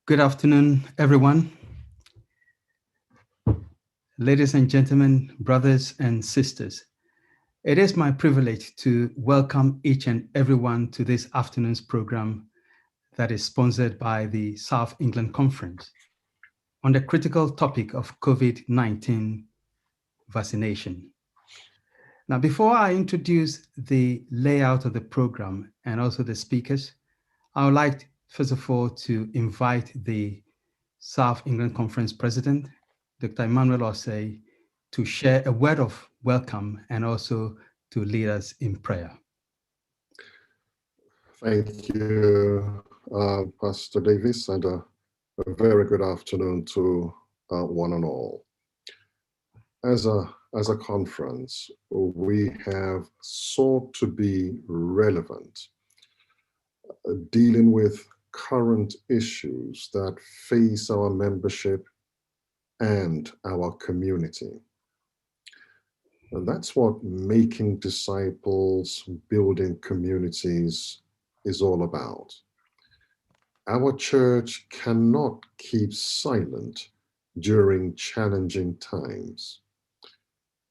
Good afternoon, everyone. Ladies and gentlemen, brothers and sisters, it is my privilege to welcome each and everyone to this afternoon's program, that is sponsored by the South England Conference on the critical topic of COVID-19 vaccination. Now, before I introduce the layout of the program and also the speakers, I would like, first of all, to invite the South England Conference President, Dr. Emmanuel Osei, to share a word of welcome and also to lead us in prayer. Thank you, Pastor Davis, and a very good afternoon to one and all. As a conference, we have sought to be relevant, dealing with current issues that face our membership and our community. And that's what making disciples, building communities is all about. Our church cannot keep silent during challenging times.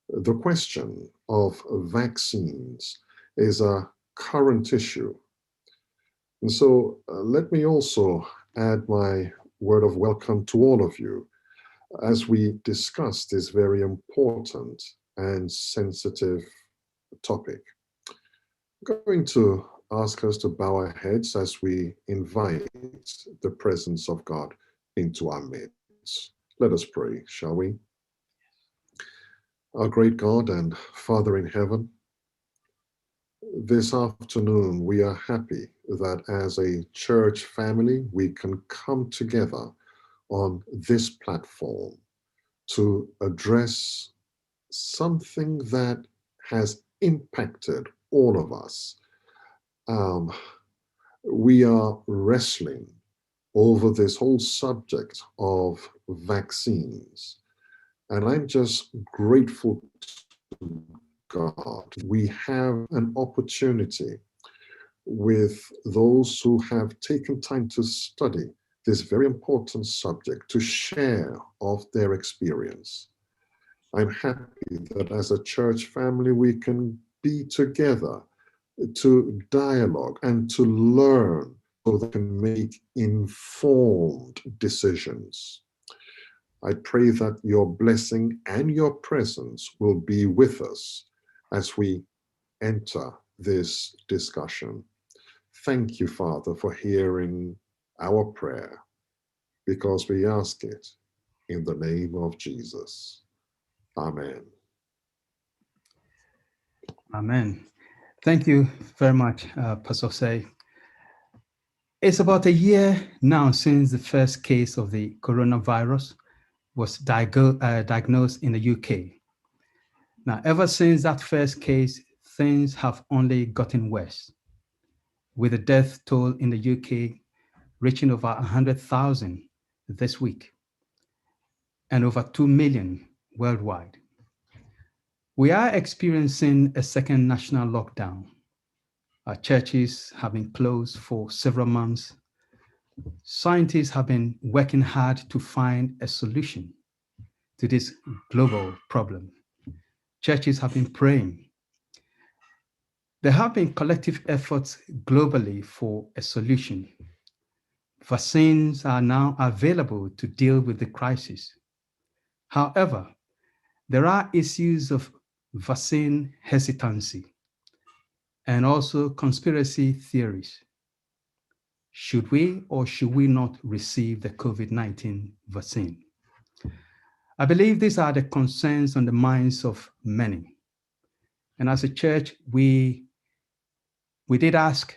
The question of vaccines is a current issue. And so let me also add my word of welcome to all of you as we discuss this very important and sensitive topic. I'm going to ask us to bow our heads as we invite the presence of God into our midst. Let us pray, shall we? Our great God and Father in heaven, this afternoon we are happy that as a church family we can come together on this platform to address something that has impacted all of us. We are wrestling over this whole subject of vaccines, and I'm just grateful to God. We have an opportunity with those who have taken time to study this very important subject to share of their experience. I'm happy that as a church family we can be together to dialogue and to learn so that we can make informed decisions. I pray that your blessing and your presence will be with us as we enter this discussion. Thank you, Father, for hearing our prayer, because we ask it in the name of Jesus. Amen. Amen. Thank you very much, Pastor Osei. It's about a year now since the first case of the coronavirus was diagnosed in the UK. Now, ever since that first case, things have only gotten worse, with the death toll in the UK reaching over 100,000 this week and over 2 million worldwide. We are experiencing a second national lockdown. Our churches have been closed for several months. Scientists have been working hard to find a solution to this global problem. Churches have been praying. There have been collective efforts globally for a solution. Vaccines are now available to deal with the crisis. However, there are issues of vaccine hesitancy and also conspiracy theories. Should we or should we not receive the COVID-19 vaccine? I believe these are the concerns on the minds of many. And as a church, we did ask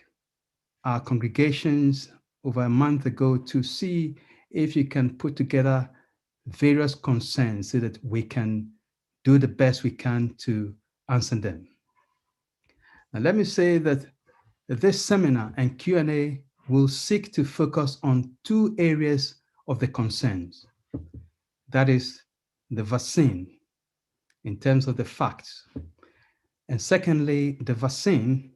our congregations over a month ago to see if you can put together various concerns so that we can do the best we can to answer them. Now, let me say that this seminar and Q&A will seek to focus on two areas of the concerns. That is the vaccine in terms of the facts, and secondly, the vaccine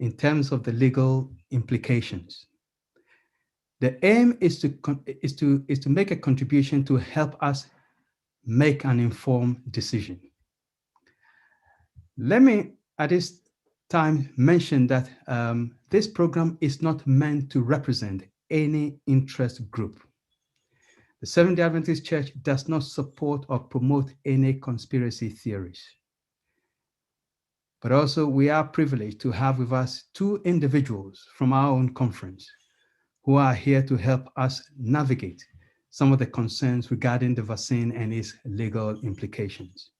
in terms of the legal implications. The aim is to make a contribution to help us make an informed decision. Let me, at this time mentioned that this program is not meant to represent any interest group. The Seventh-day Adventist Church does not support or promote any conspiracy theories. But also, we are privileged to have with us two individuals from our own conference who are here to help us navigate some of the concerns regarding the vaccine and its legal implications.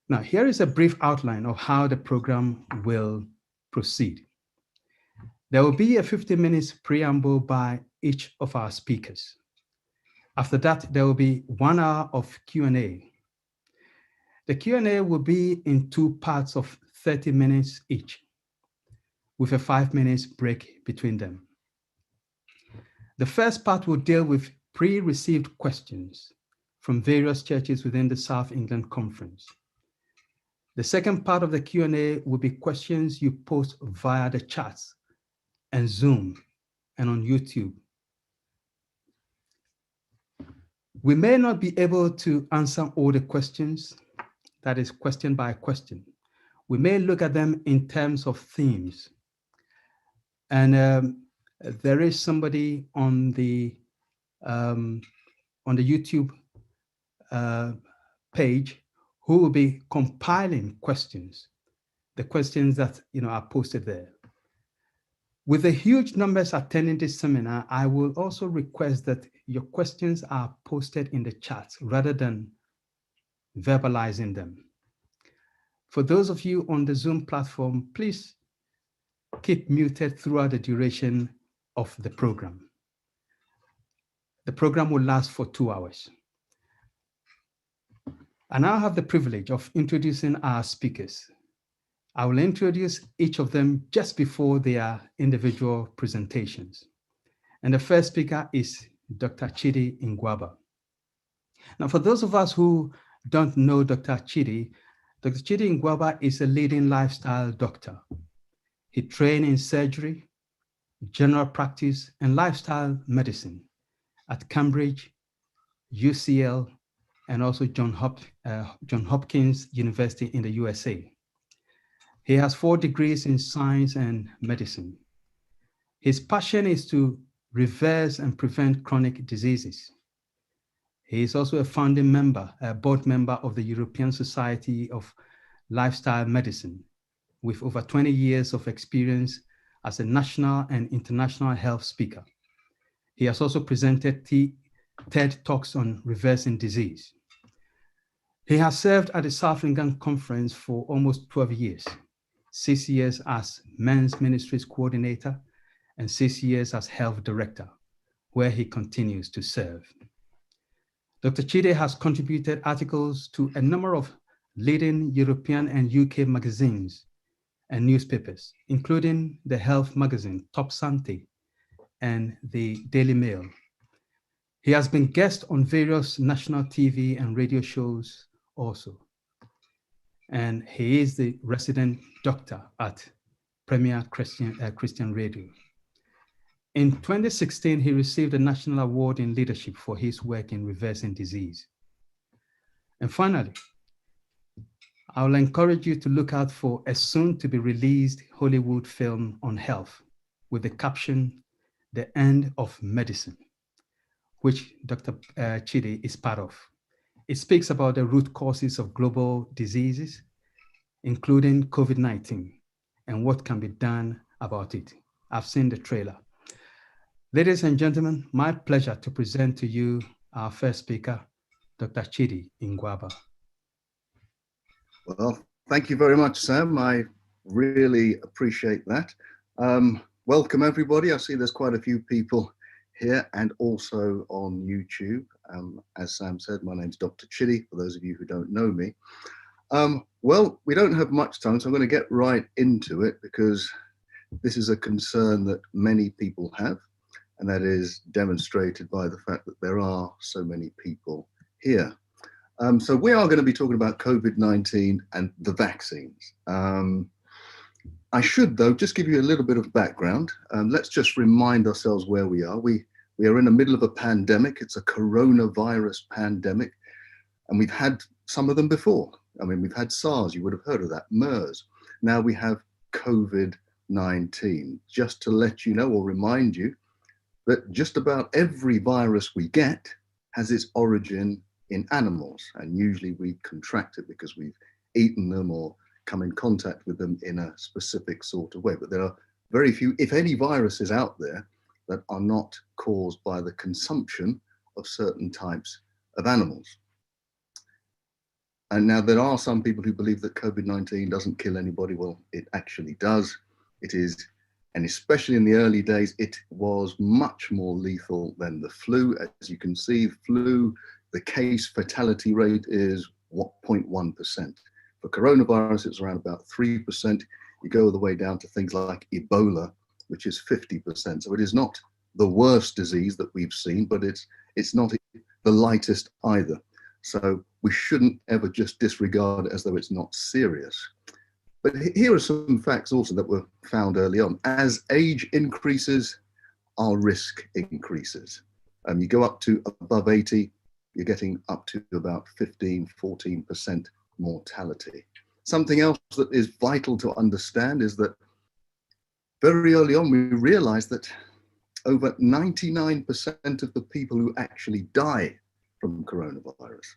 Now, here is a brief outline of how the program will proceed. There will be a 50-minute preamble by each of our speakers. After that, there will be 1 hour of Q&A. The Q&A will be in two parts of 30 minutes each, with a 5-minute break between them. The first part will deal with pre-received questions from various churches within the South England Conference. The second part of the Q&A will be questions you post via the chats and Zoom and on YouTube. We may not be able to answer all the questions, that is question by question. We may look at them in terms of themes. And there is somebody on the YouTube page who will be compiling questions, the questions that are posted there. With the huge numbers attending this seminar, I will also request that your questions are posted in the chat rather than verbalizing them. For those of you on the Zoom platform, please keep muted throughout the duration of the program. The program will last for 2 hours. I now have the privilege of introducing our speakers. I will introduce each of them just before their individual presentations. And the first speaker is Dr. Chidi Ngwaba. Now, for those of us who don't know Dr. Chidi Ngwaba is a leading lifestyle doctor. He trained in surgery, general practice, and lifestyle medicine at Cambridge, UCL, and also Johns Hopkins University in the USA. He has 4 degrees in science and medicine. His passion is to reverse and prevent chronic diseases. He is also a founding member, a board member of the European Society of Lifestyle Medicine, with over 20 years of experience as a national and international health speaker. He has also presented TED Talks on reversing disease. He has served at the South England Conference for almost 12 years, 6 years as Men's Ministries Coordinator and 6 years as Health Director, where he continues to serve. Dr. Chidi has contributed articles to a number of leading European and UK magazines and newspapers, including the health magazine Top Sante and the Daily Mail. He has been guest on various national TV and radio shows also. And he is the resident doctor at Premier Christian Radio. In 2016, he received a National Award in Leadership for his work in reversing disease. And finally, I will encourage you to look out for a soon-to-be-released Hollywood film on health with the caption, The End of Medicine, which Dr. Chidi is part of. It speaks about the root causes of global diseases, including COVID-19, and what can be done about it. I've seen the trailer. Ladies and gentlemen, my pleasure to present to you our first speaker, Dr. Chidi Ngwaba. Well, thank you very much, Sam. I really appreciate that. Welcome, everybody. I see there's quite a few people here and also on YouTube. As Sam said, my name's Dr. Chidi, for those of you who don't know me. Well, we don't have much time, so I'm going to get right into it because this is a concern that many people have, and that is demonstrated by the fact that there are so many people here. So we are going to be talking about COVID-19 and the vaccines. I should, though, just give you a little bit of background. Let's just remind ourselves where we are. We are in the middle of a pandemic. It's a coronavirus pandemic, and we've had some of them before. I mean, we've had SARS, you would have heard of that, MERS. Now we have COVID-19. Just to let you know or remind you that just about every virus we get has its origin in animals, and usually we contract it because we've eaten them or come in contact with them in a specific sort of way. But there are very few, if any, viruses out there that are not caused by the consumption of certain types of animals. And now there are some people who believe that COVID-19 doesn't kill anybody. Well, it actually does. It is, and especially in the early days, it was much more lethal than the flu. As you can see, flu, the case fatality rate is 0.1%. For coronavirus, it's around about 3%. You go all the way down to things like Ebola, which is 50%. So it is not the worst disease that we've seen, but it's not the lightest either. So we shouldn't ever just disregard it as though it's not serious. But here are some facts also that were found early on. As age increases, our risk increases. You go up to above 80, you're getting up to about 15, 14% mortality. Something else that is vital to understand is that very early on, we realized that over 99% of the people who actually die from coronavirus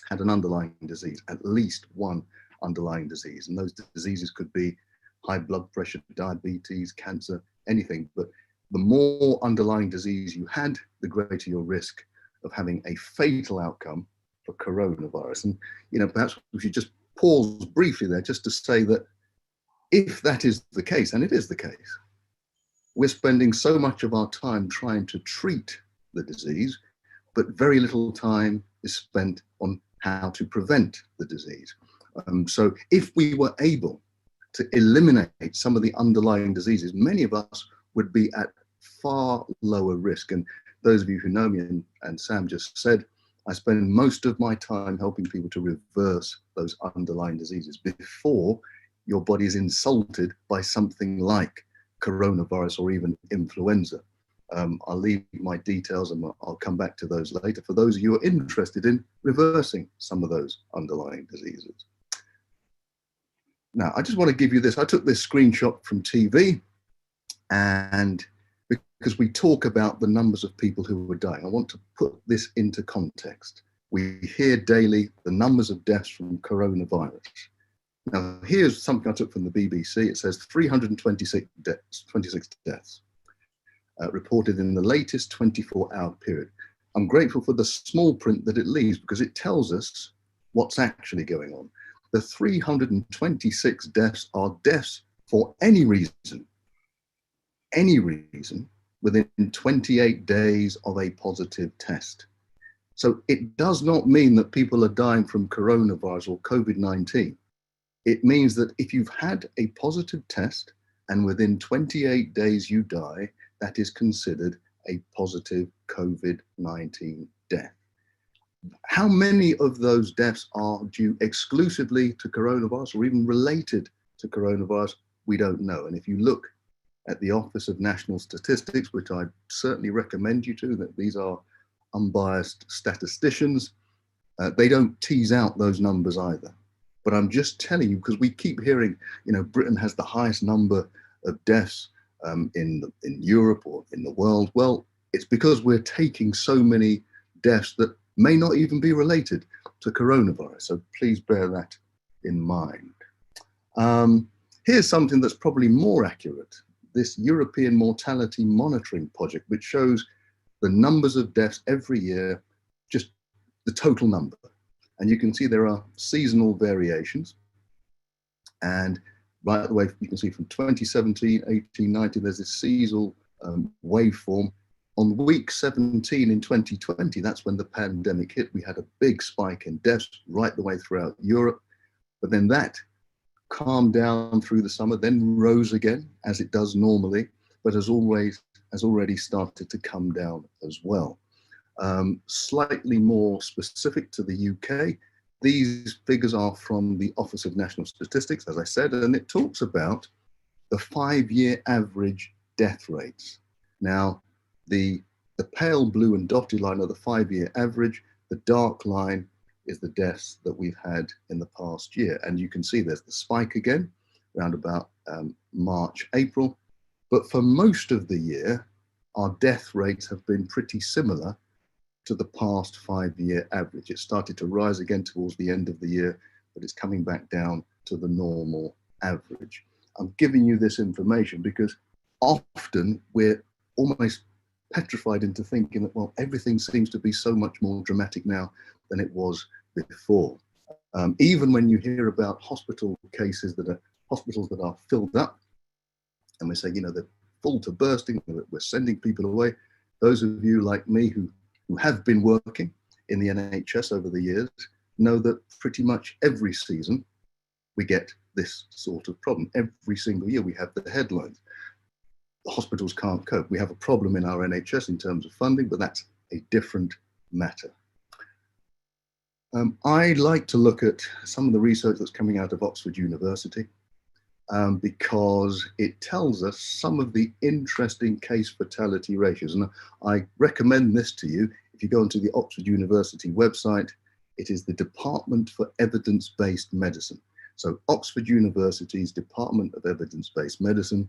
had an underlying disease, at least one underlying disease. And those diseases could be high blood pressure, diabetes, cancer, anything. But the more underlying disease you had, the greater your risk of having a fatal outcome for coronavirus. And, you know, perhaps we should just pause briefly there just to say that if that is the case, and it is the case, we're spending so much of our time trying to treat the disease, but very little time is spent on how to prevent the disease. So if we were able to eliminate some of the underlying diseases, many of us would be at far lower risk. And those of you who know me, and Sam just said, I spend most of my time helping people to reverse those underlying diseases before your body is insulted by something like coronavirus or even influenza. I'll leave my details and I'll come back to those later for those of you who are interested in reversing some of those underlying diseases. Now, I just want to give you this. I took this screenshot from TV, and because we talk about the numbers of people who are dying, I want to put this into context. We hear daily the numbers of deaths from coronavirus. Now, here's something I took from the BBC. It says 326 deaths reported in the latest 24-hour period. I'm grateful for the small print that it leaves because it tells us what's actually going on. The 326 deaths are deaths for any reason within 28 days of a positive test. So it does not mean that people are dying from coronavirus or COVID-19. It means that if you've had a positive test and within 28 days you die, that is considered a positive COVID-19 death. How many of those deaths are due exclusively to coronavirus or even related to coronavirus? We don't know. And if you look at the Office of National Statistics, which I certainly recommend you to, that these are unbiased statisticians, they don't tease out those numbers either. But I'm just telling you, because we keep hearing, you know, Britain has the highest number of deaths in Europe or in the world. Well, it's because we're taking so many deaths that may not even be related to coronavirus. So please bear that in mind. Here's something that's probably more accurate. This European Mortality Monitoring Project, which shows the numbers of deaths every year, just the total number. And you can see there are seasonal variations. And right away, you can see from 2017, 18, 19, there's this seasonal waveform. On week 17 in 2020, that's when the pandemic hit. We had a big spike in deaths right the way throughout Europe. But then that calmed down through the summer, then rose again, as it does normally, but has already started to come down as well. Slightly more specific to the UK, these figures are from the Office of National Statistics, as I said, and it talks about the 5-year average death rates. Now, the pale blue and dotted line are the 5-year average. The dark line is the deaths that we've had in the past year. And you can see there's the spike again. around about March, April. But for most of the year, our death rates have been pretty similar to the past 5-year average. It started to rise again towards the end of the year, but it's coming back down to the normal average. I'm giving you this information because often we're almost petrified into thinking that, well, everything seems to be so much more dramatic now than it was before. Even when you hear about hospital cases hospitals that are filled up, and we say, you know, they're full to bursting, we're sending people away. Those of you like me who have been working in the NHS over the years know that pretty much every season we get this sort of problem. Every single year we have the headlines. The hospitals can't cope. We have a problem in our NHS in terms of funding, but that's a different matter. I like to look at some of the research that's coming out of Oxford University because it tells us some of the interesting case fatality ratios. And I recommend this to you. If you go onto the Oxford University website, it is the Department for Evidence-Based Medicine. So Oxford University's Department of Evidence-Based Medicine,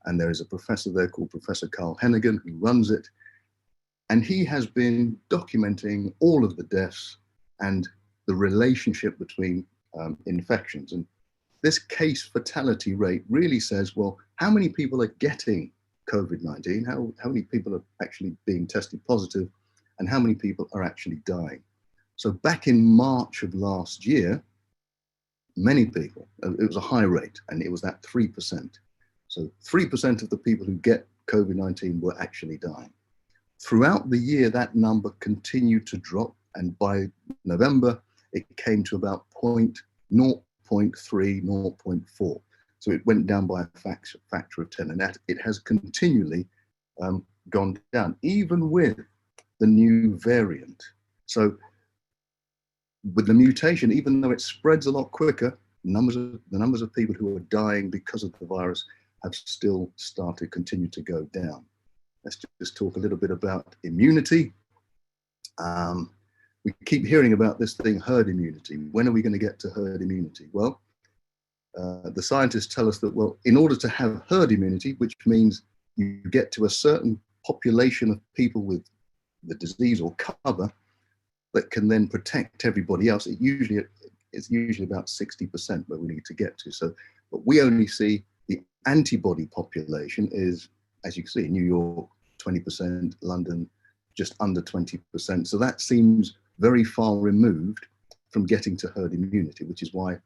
and there is a professor there called Professor Carl Hennigan who runs it. And he has been documenting all of the deaths and the relationship between infections. And this case fatality rate really says, well, how many people are getting COVID-19? How many people are actually being tested positive? And how many people are actually dying? So back in March of last year, many people, it was a high rate, and it was that 3%. So 3% of the people who get COVID-19 were actually dying. Throughout the year, that number continued to drop, and by November, it came to about 0.3, 0.4. So it went down by a factor of 10, and that it has continually gone down, even with the new variant. So with the mutation, even though it spreads a lot quicker, the numbers of people who are dying because of the virus have still continue to go down. Let's just talk a little bit about immunity. We keep hearing about this thing, herd immunity. When are we going to get to herd immunity? Well, the scientists tell us that, well, in order to have herd immunity, which means you get to a certain population of people with the disease or cover that can then protect everybody else, it's usually about 60% where we need to get to. So, but we only see the antibody population is, as you can see, New York, 20%, London, just under 20%. So that seems very far removed from getting to herd immunity, which is why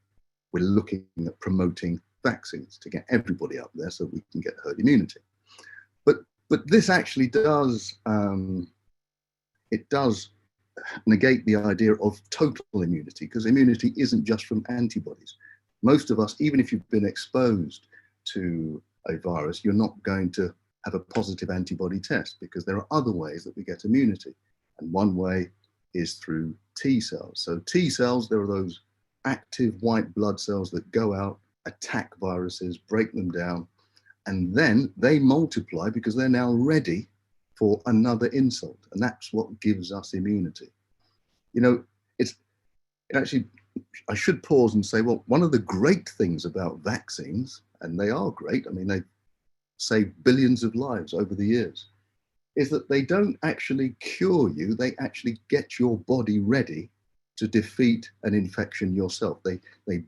we're looking at promoting vaccines to get everybody up there so we can get herd immunity. But this actually does, it does negate the idea of total immunity, because immunity isn't just from antibodies. Most of us, even if you've been exposed to a virus, you're not going to have a positive antibody test, because there are other ways that we get immunity. And one way is through T cells. So T cells, there are those active white blood cells that go out, attack viruses, break them down, and then they multiply because they're now ready for another insult. And that's what gives us immunity. You know, actually, I should pause and say, well, one of the great things about vaccines, and they are great, I mean, they've saved billions of lives over the years, is that they don't actually cure you, they actually get your body ready to defeat an infection yourself. They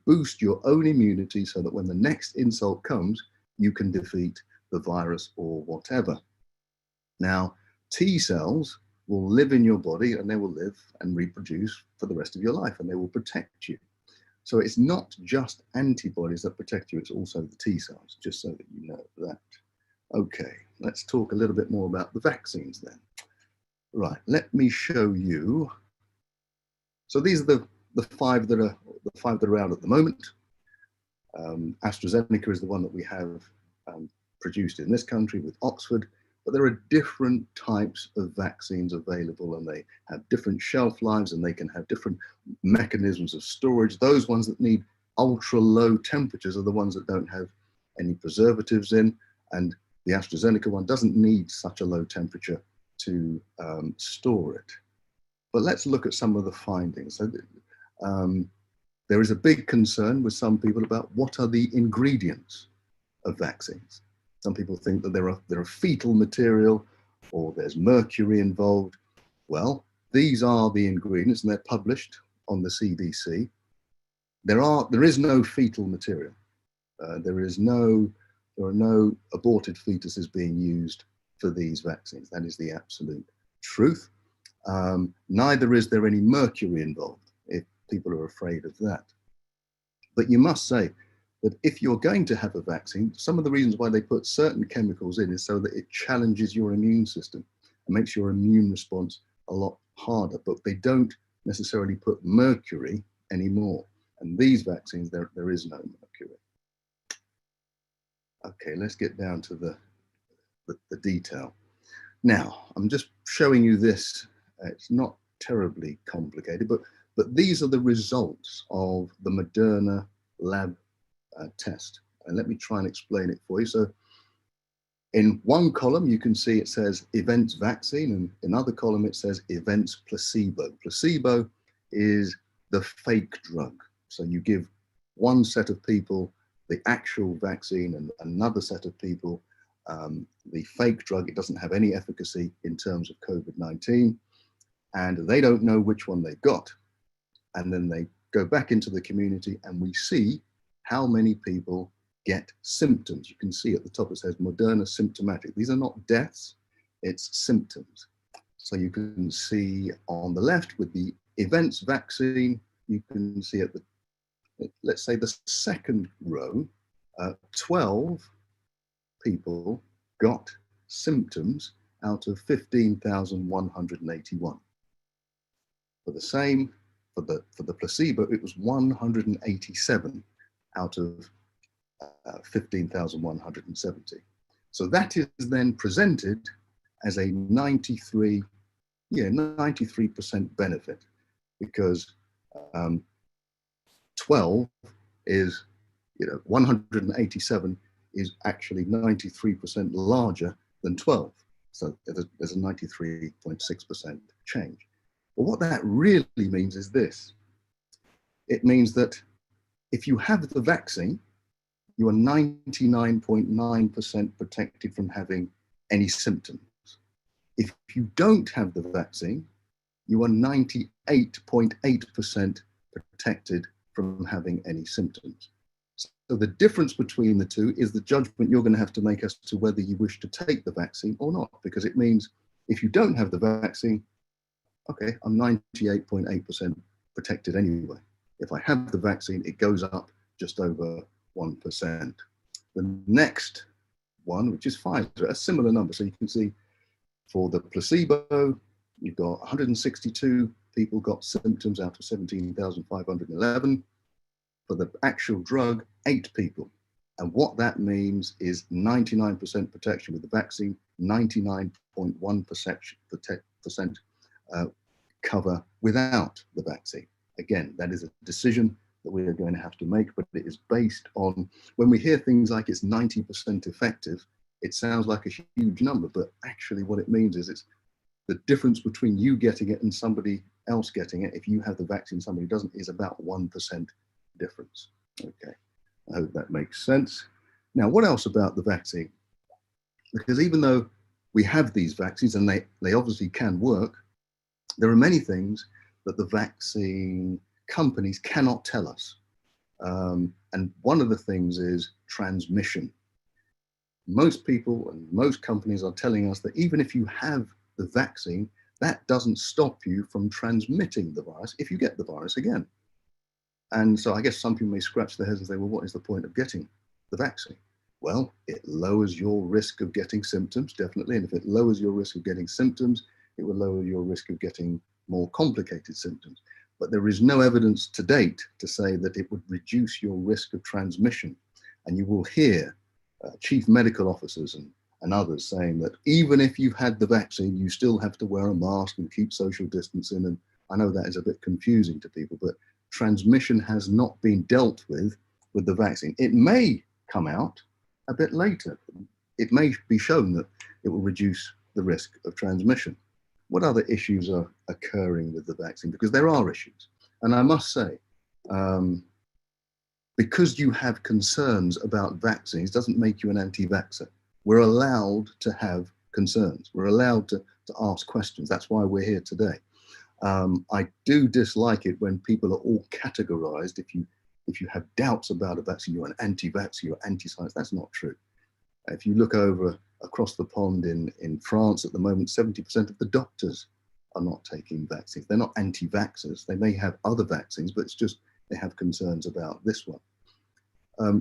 boost your own immunity so that when the next insult comes, you can defeat the virus or whatever. Now, T cells will live in your body, and they will live and reproduce for the rest of your life, and they will protect you. So it's not just antibodies that protect you, it's also the T cells, just so that you know that. Okay, let's talk a little bit more about the vaccines then. Right, let me show you. So these are the five that are out at the moment. AstraZeneca is the one that we have produced in this country with Oxford, but there are different types of vaccines available, and they have different shelf lives, and they can have different mechanisms of storage. Those ones that need ultra low temperatures are the ones that don't have any preservatives in, and the AstraZeneca one doesn't need such a low temperature to store it. But let's look at some of the findings. So, there is a big concern with some people about what are the ingredients of vaccines. Some people think that there are fetal material or there's mercury involved. Well, these are the ingredients and they're published on the CDC. There is no fetal material. There are no aborted fetuses being used for these vaccines. That is the absolute truth. Neither is there any mercury involved, if people are afraid of that. But you must say that if you're going to have a vaccine, some of the reasons why they put certain chemicals in is so that it challenges your immune system and makes your immune response a lot harder, but they don't necessarily put mercury anymore. And these vaccines, there is no mercury. Okay, let's get down to the detail. Now, I'm just showing you this. It's not terribly complicated, but these are the results of the Moderna lab test. And let me try and explain it for you. So in one column, you can see it says events vaccine, and in another column, it says events placebo. Placebo is the fake drug. So you give one set of people the actual vaccine and another set of people the fake drug. It doesn't have any efficacy in terms of COVID-19, and they don't know which one they got. And then they go back into the community and we see how many people get symptoms. You can see at the top it says Moderna symptomatic. These are not deaths, it's symptoms. So you can see on the left with the events vaccine, you can see at the, let's say the second row, 12 people got symptoms out of 15,181. For the same, for the placebo, it was 187 out of 15,170. So that is then presented as a 93% benefit, because 12 is, 187 is actually 93% larger than 12. So there's a 93.6% change. But what that really means is this. It means that if you have the vaccine, you are 99.9% protected from having any symptoms. If you don't have the vaccine, you are 98.8% protected from having any symptoms. So the difference between the two is the judgment you're going to have to make as to whether you wish to take the vaccine or not, because it means if you don't have the vaccine, okay, I'm 98.8% protected anyway. If I have the vaccine, it goes up just over 1%. The next one, which is Pfizer, a similar number. So you can see for the placebo, you've got 162 people got symptoms out of 17,511. For the actual drug, 8 people. And what that means is 99% protection with the vaccine, 99.1% cover without the vaccine. Again, that is a decision that we are going to have to make, but it is based on, when we hear things like it's 90% effective, it sounds like a huge number, but actually what it means is it's the difference between you getting it and somebody else getting it. If you have the vaccine, somebody doesn't, is about 1% difference. Okay, I hope that makes sense. Now, what else about the vaccine? Because even though we have these vaccines and they obviously can work, there are many things that the vaccine companies cannot tell us. And one of the things is transmission. Most people and most companies are telling us that even if you have the vaccine, that doesn't stop you from transmitting the virus if you get the virus again. And so I guess some people may scratch their heads and say, well, what is the point of getting the vaccine? Well, it lowers your risk of getting symptoms, definitely. And if it lowers your risk of getting symptoms, it will lower your risk of getting more complicated symptoms. But there is no evidence to date to say that it would reduce your risk of transmission. And you will hear chief medical officers and others saying that even if you've had the vaccine, you still have to wear a mask and keep social distancing. And I know that is a bit confusing to people, but transmission has not been dealt with the vaccine. It may come out a bit later. It may be shown that it will reduce the risk of transmission. What other issues are occurring with the vaccine? Because there are issues. And I must say Because you have concerns about vaccines doesn't make you an anti-vaxxer. We're allowed to have concerns. We're allowed to ask questions. That's why we're here today. I do dislike it when people are all categorized. If you have doubts about a vaccine, you're an anti-vaxxer, you're anti-science. That's not true. If you look across the pond in France at the moment, 70% of the doctors are not taking vaccines. They're not anti-vaxxers. They may have other vaccines, but it's just they have concerns about this one.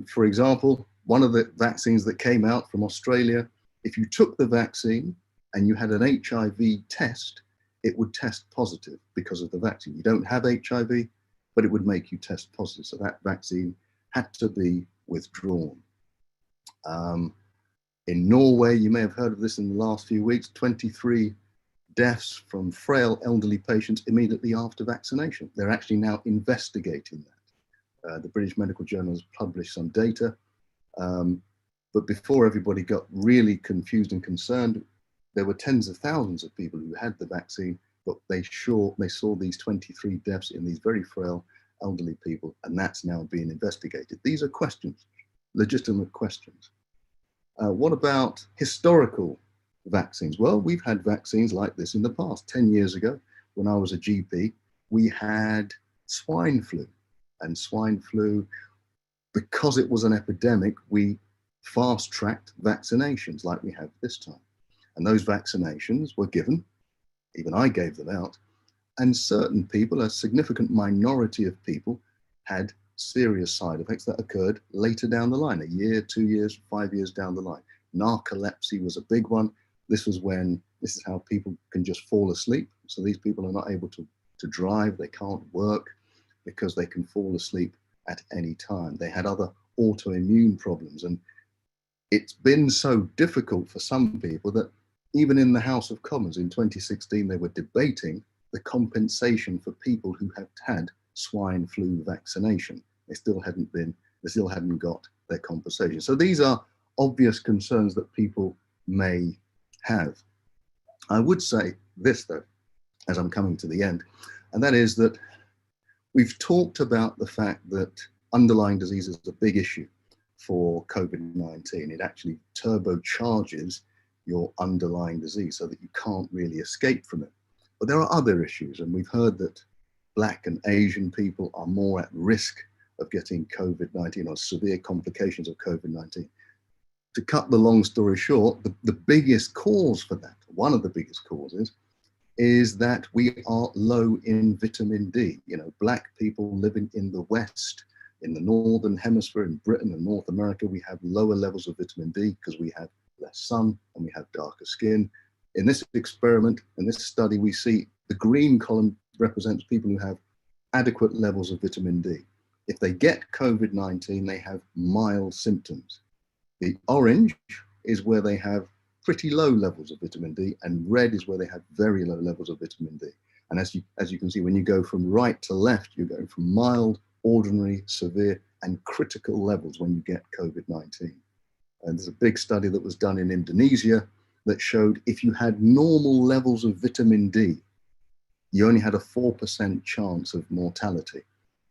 For example, one of the vaccines that came out from Australia, if you took the vaccine and you had an HIV test, it would test positive because of the vaccine. You don't have HIV, but it would make you test positive. So that vaccine had to be withdrawn. In Norway, you may have heard of this in the last few weeks, 23 deaths from frail elderly patients immediately after vaccination. They're actually now investigating that. The British Medical Journal has published some data. But before everybody got really confused and concerned, there were tens of thousands of people who had the vaccine, but they saw these 23 deaths in these very frail elderly people, and that's now being investigated. These are questions, legitimate questions. What about historical vaccines? Well, we've had vaccines like this in the past. 10 years ago, when I was a GP, we had swine flu. And swine flu, because it was an epidemic, we fast-tracked vaccinations like we have this time. And those vaccinations were given, even I gave them out, and certain people, a significant minority of people, had serious side effects that occurred later down the line, a year, 2 years, 5 years down the line. Narcolepsy was a big one. This is how people can just fall asleep. So these people are not able to drive, they can't work because they can fall asleep at any time. They had other autoimmune problems. And it's been so difficult for some people that even in the House of Commons in 2016, they were debating the compensation for people who had had swine flu vaccination. They still hadn't got their compensation. So these are obvious concerns that people may have. I would say this though, as I'm coming to the end, and that is that we've talked about the fact that underlying disease is a big issue for COVID-19. It actually turbocharges your underlying disease so that you can't really escape from it. But there are other issues, and we've heard that Black and Asian people are more at risk of getting COVID-19 or severe complications of COVID-19. To cut the long story short, the biggest cause for that, one of the biggest causes, is that we are low in vitamin D. You know, Black people living in the West, in the Northern Hemisphere, in Britain and North America, we have lower levels of vitamin D because we have less sun and we have darker skin. In this experiment, in this study, we see the green column represents people who have adequate levels of vitamin D. If they get COVID-19, they have mild symptoms. The orange is where they have pretty low levels of vitamin D, and red is where they have very low levels of vitamin D. And as you can see, when you go from right to left, you're going from mild, ordinary, severe, and critical levels when you get COVID-19. And there's a big study that was done in Indonesia that showed if you had normal levels of vitamin D, you only had a 4% chance of mortality.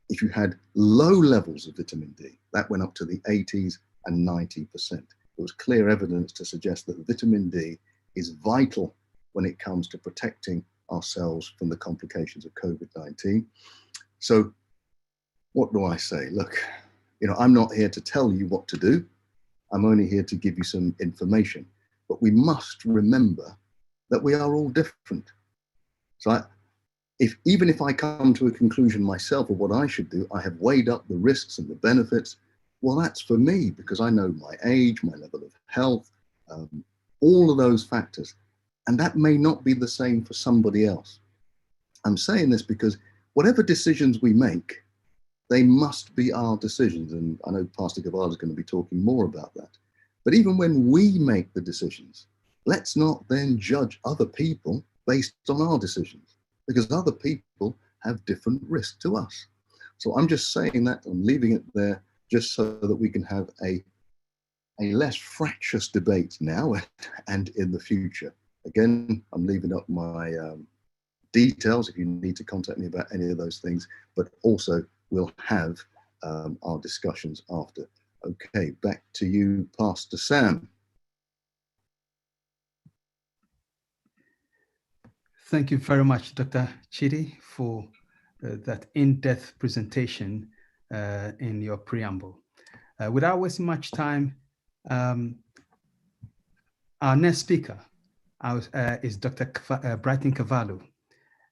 If you had low levels of vitamin D, that went up to the 80s and 90%. There was clear evidence to suggest that vitamin D is vital when it comes to protecting ourselves from the complications of COVID-19. So what do I say? Look, you know, I'm not here to tell you what to do. I'm only here to give you some information. But we must remember that we are all different. So even if I come to a conclusion myself of what I should do, I have weighed up the risks and the benefits. Well, that's for me because I know my age, my level of health, all of those factors. And that may not be the same for somebody else. I'm saying this because whatever decisions we make, they must be our decisions. And I know Pastor Kavaloh is going to be talking more about that. But even when we make the decisions, let's not then judge other people based on our decisions, because other people have different risks to us. So I'm just saying that and leaving it there just so that we can have a less fractious debate now and in the future. Again, I'm leaving up my details if you need to contact me about any of those things, but also we'll have our discussions after. Okay, back to you, Pastor Sam. Thank you very much, Dr. Chidi, for that in-depth presentation in your preamble. Without wasting much time, our next speaker is Dr. Brighton Cavallo.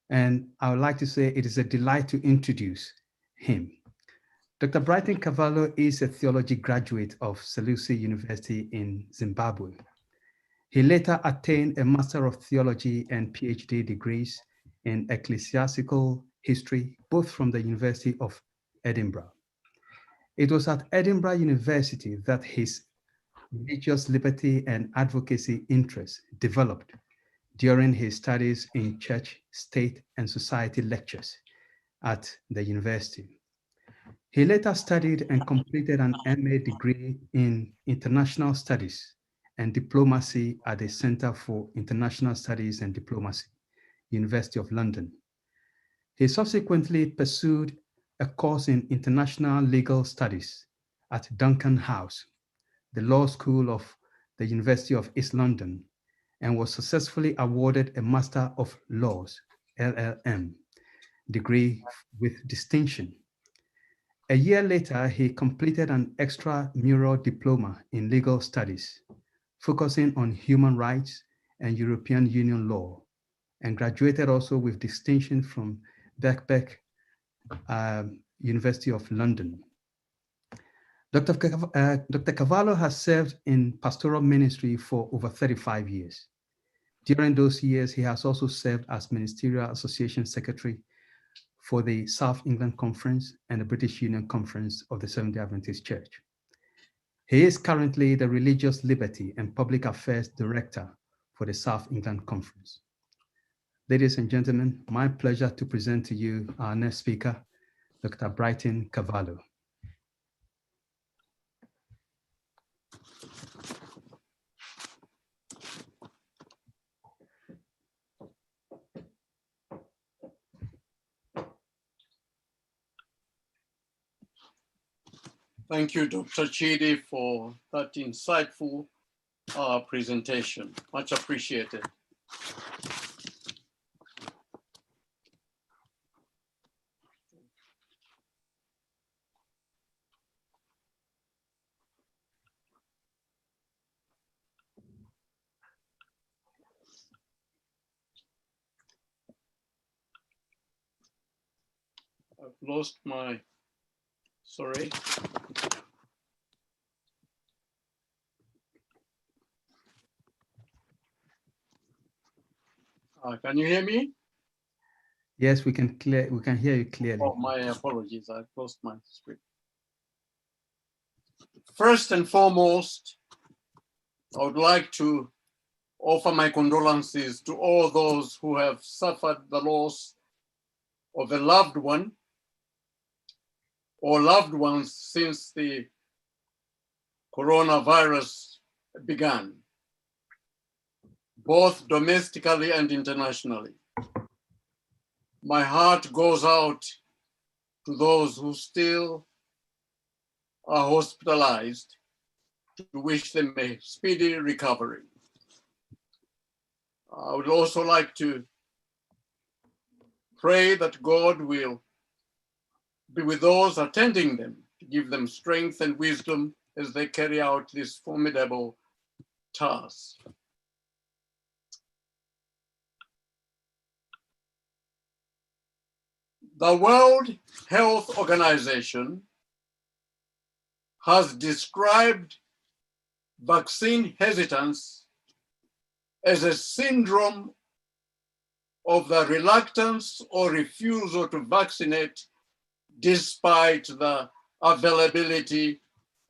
And I would like to say it is a delight to introduce him. Dr. Brighton Cavallo is a theology graduate of Seleucia University in Zimbabwe. He later attained a Master of Theology and PhD degrees in ecclesiastical history, both from the University of Edinburgh. It was at Edinburgh University that his religious liberty and advocacy interests developed during his studies in church, state, and society lectures at the university. He later studied and completed an MA degree in international studies and diplomacy at the Center for International Studies and Diplomacy, University of London. He subsequently pursued a course in international legal studies at Duncan House, the law school of the University of East London, and was successfully awarded a Master of Laws, LLM, degree with distinction. A year later, he completed an extramural diploma in legal studies, focusing on human rights and European Union law, and graduated also with distinction from Birkbeck University of London. Dr. Kavaloh has served in pastoral ministry for over 35 years. During those years, he has also served as Ministerial Association Secretary for the South England Conference and the British Union Conference of the Seventh-day Adventist Church. He is currently the Religious Liberty and Public Affairs Director for the South England Conference. Ladies and gentlemen, my pleasure to present to you our next speaker, Dr. Brighton Cavallo. Thank you, Dr. Chidi, for that insightful presentation. Much appreciated. I've lost my, sorry. Can you hear me? Yes, we can hear you clearly. Oh, my apologies, I've lost my script. First and foremost, I would like to offer my condolences to all those who have suffered the loss of a loved one or loved ones since the coronavirus began, both domestically and internationally. My heart goes out to those who still are hospitalized to wish them a speedy recovery. I would also like to pray that God will be with those attending them, to give them strength and wisdom as they carry out this formidable task. The World Health Organization has described vaccine hesitance as a syndrome of the reluctance or refusal to vaccinate despite the availability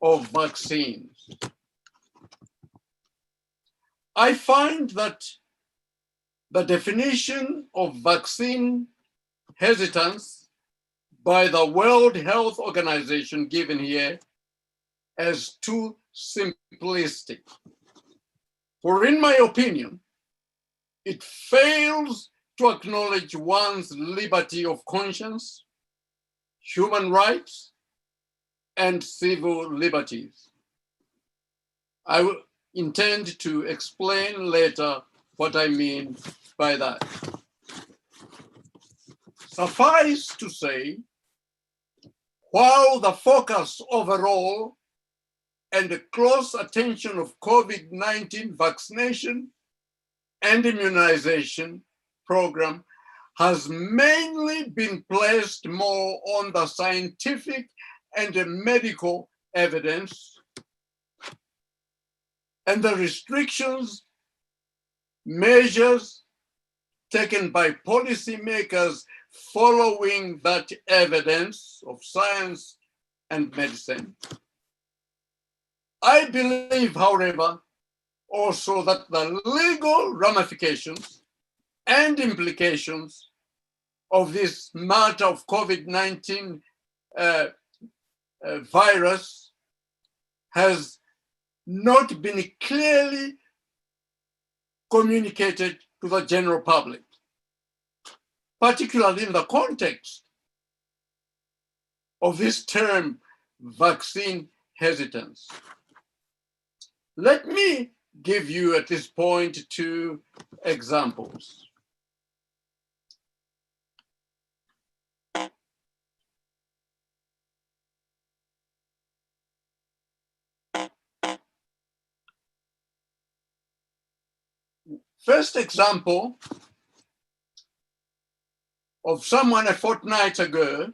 of vaccines. I find that the definition of vaccine hesitance by the World Health Organization given here as too simplistic. For in my opinion, it fails to acknowledge one's liberty of conscience, human rights, and civil liberties. I will intend to explain later what I mean by that. Suffice to say, while the focus overall and the close attention of COVID-19 vaccination and immunization program has mainly been placed more on the scientific and the medical evidence and the restrictions, measures taken by policymakers following that evidence of science and medicine. I believe, however, also that the legal ramifications and implications of this matter of COVID-19 virus has not been clearly communicated to the general public, particularly in the context of this term, vaccine hesitance. Let me give you at this point 2 examples. First example of someone a fortnight ago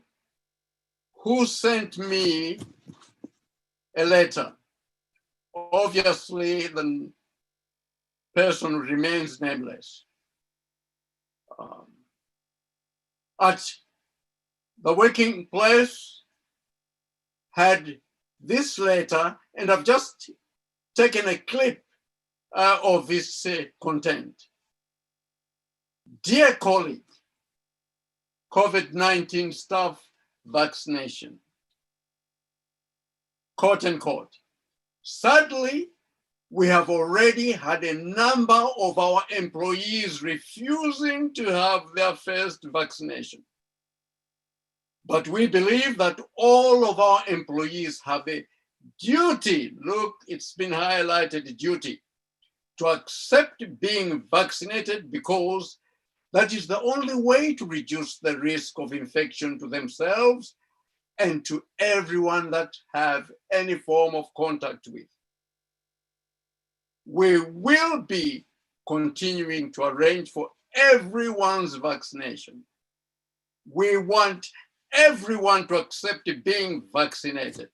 who sent me a letter. Obviously, the person remains nameless. At the working place, had this letter, and I've just taken a clip of this content. Dear colleague, COVID-19 staff vaccination, quote unquote. Sadly, we have already had a number of our employees refusing to have their first vaccination. But we believe that all of our employees have a duty, look, it's been highlighted, duty, to accept being vaccinated because that is the only way to reduce the risk of infection to themselves and to everyone that have any form of contact with. We will be continuing to arrange for everyone's vaccination. We want everyone to accept being vaccinated.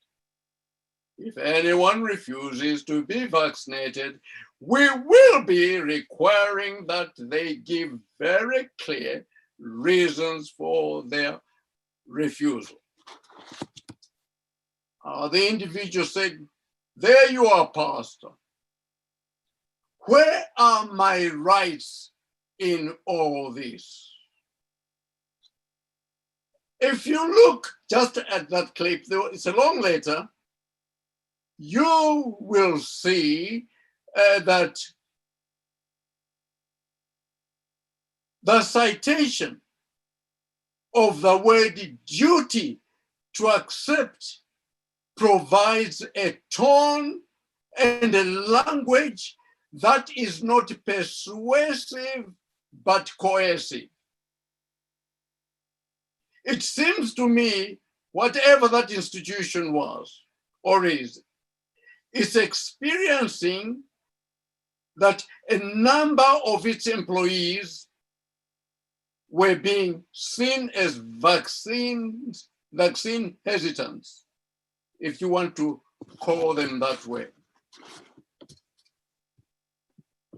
If anyone refuses to be vaccinated, we will be requiring that they give very clear reasons for their refusal. The individual said, there you are, Pastor. Where are my rights in all this? If you look just at that clip, it's a long letter, you will see that the citation of the word duty to accept provides a tone and a language that is not persuasive but coercive. It seems to me, whatever that institution was or is experiencing that a number of its employees were being seen as vaccine hesitants, if you want to call them that way.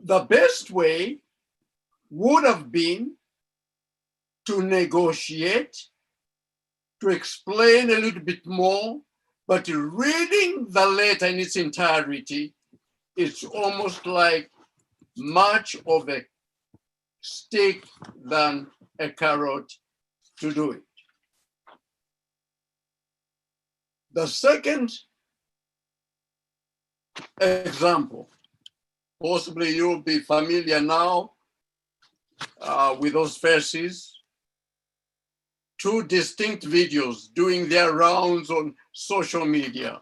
The best way would have been to negotiate, to explain a little bit more, but reading the letter in its entirety, it's almost like much of a stick than a carrot to do it. The second example, possibly you'll be familiar now with those verses. two distinct videos doing their rounds on social media,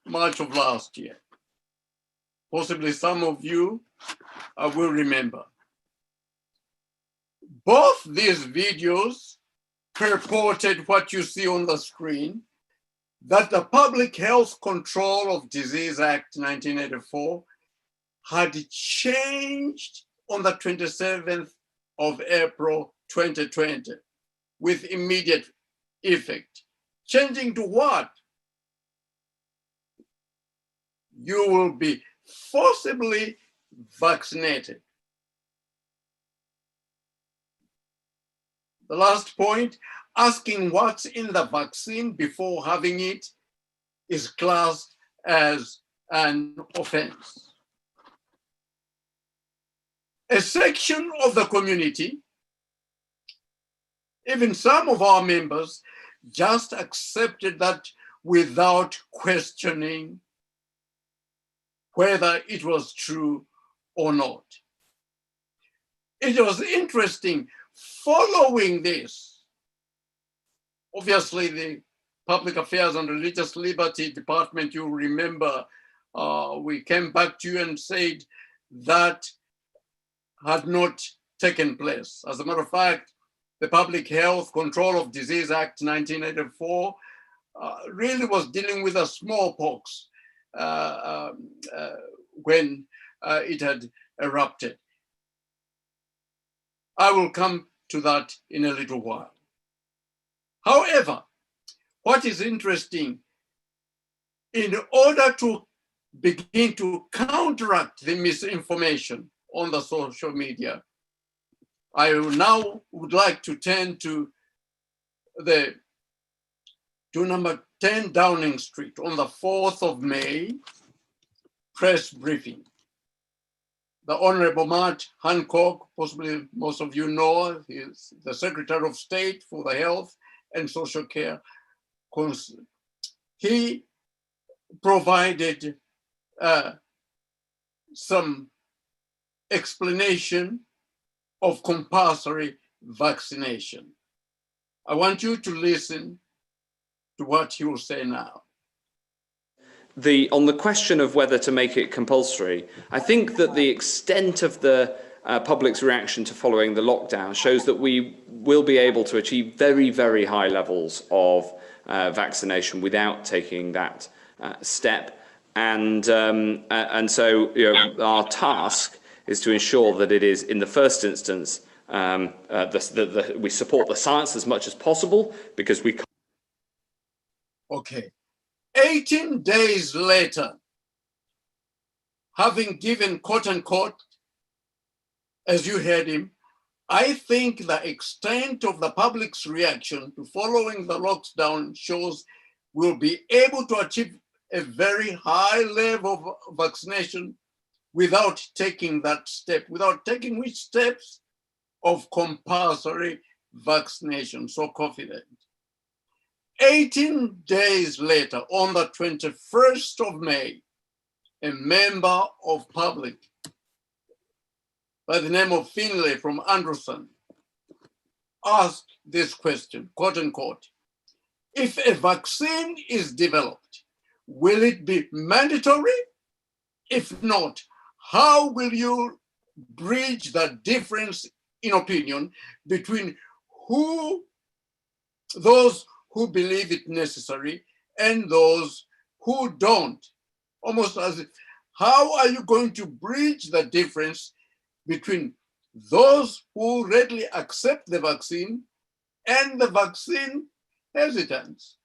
March of last year. Possibly some of you will remember. Both these videos purported what you see on the screen, that the Public Health Control of Disease Act 1984 had changed on the 27th of April 2020 with immediate effect. Changing to what? You will be forcibly vaccinated. The last point, asking what's in the vaccine before having it is classed as an offense. A section of the community, even some of our members, just accepted that without questioning whether it was true or not. It was interesting. Following this, obviously the Public Affairs and Religious Liberty Department, you remember, we came back to you and said that had not taken place. As a matter of fact, the Public Health Control of Disease Act 1984 really was dealing with a smallpox when it had erupted. I will come to that in a little while. However, what is interesting, in order to begin to counteract the misinformation on the social media, I now would like to turn to number 10 Downing Street on the 4th of May, press briefing. The Honorable Matt Hancock, possibly most of you know, he is the Secretary of State for the Health and Social Care. He provided some explanation of compulsory vaccination. I want you to listen to what he will say now. On the question of whether to make it compulsory, I think that the extent of the public's reaction to following the lockdown shows that we will be able to achieve very, very high levels of vaccination without taking that step. And so our task is to ensure that it is, in the first instance, we support the science as much as possible, because we can't. Okay. 18 days later, having given quote unquote, as you heard him, I think the extent of the public's reaction to following the lockdown shows we'll be able to achieve a very high level of vaccination without taking that step, without taking which steps of compulsory vaccination. So confident. 18 days later, on the 21st of May, a member of public by the name of Finlay from Anderson asked this question, quote unquote, if a vaccine is developed, will it be mandatory? If not, how will you bridge the difference in opinion between those who believe it necessary and those who don't? Almost as if, how are you going to bridge the difference between those who readily accept the vaccine and the vaccine hesitants?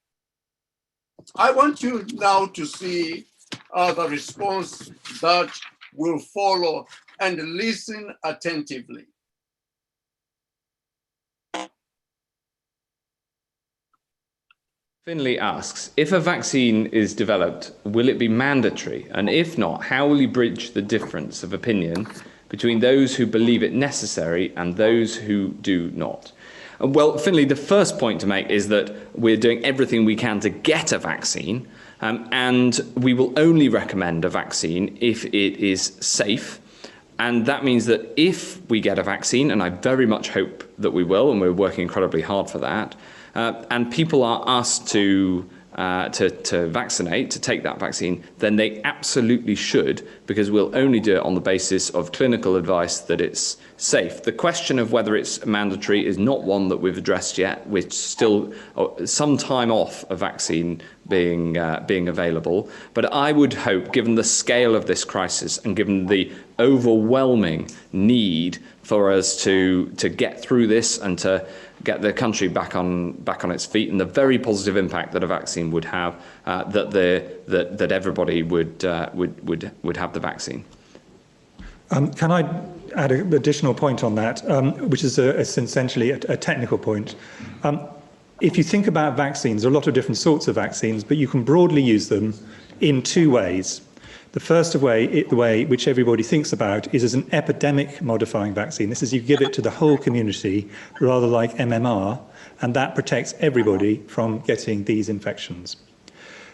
I want you now to see the response that will follow and listen attentively. Finlay asks, if a vaccine is developed, will it be mandatory? And if not, how will you bridge the difference of opinion between those who believe it necessary and those who do not? Well, Finlay, the first point to make is that we're doing everything we can to get a vaccine, and we will only recommend a vaccine if it is safe And that means that if we get a vaccine, and I very much hope that we will, and we're working incredibly hard for that, and people are asked to vaccinate, to take that vaccine, then they absolutely should, because we'll only do it on the basis of clinical advice that it's safe. The question of whether it's mandatory is not one that we've addressed yet. We're still some time off a vaccine being available. But I would hope, given the scale of this crisis and given the overwhelming need for us to get through this and to get the country back on its feet, and the very positive impact that a vaccine would have, that everybody would have the vaccine. Can I add an additional point on that, which is essentially a technical point? If you think about vaccines, there are a lot of different sorts of vaccines, but you can broadly use them in two ways. The first way, the way which everybody thinks about, is as an epidemic modifying vaccine. This is, you give it to the whole community, rather like MMR, and that protects everybody from getting these infections.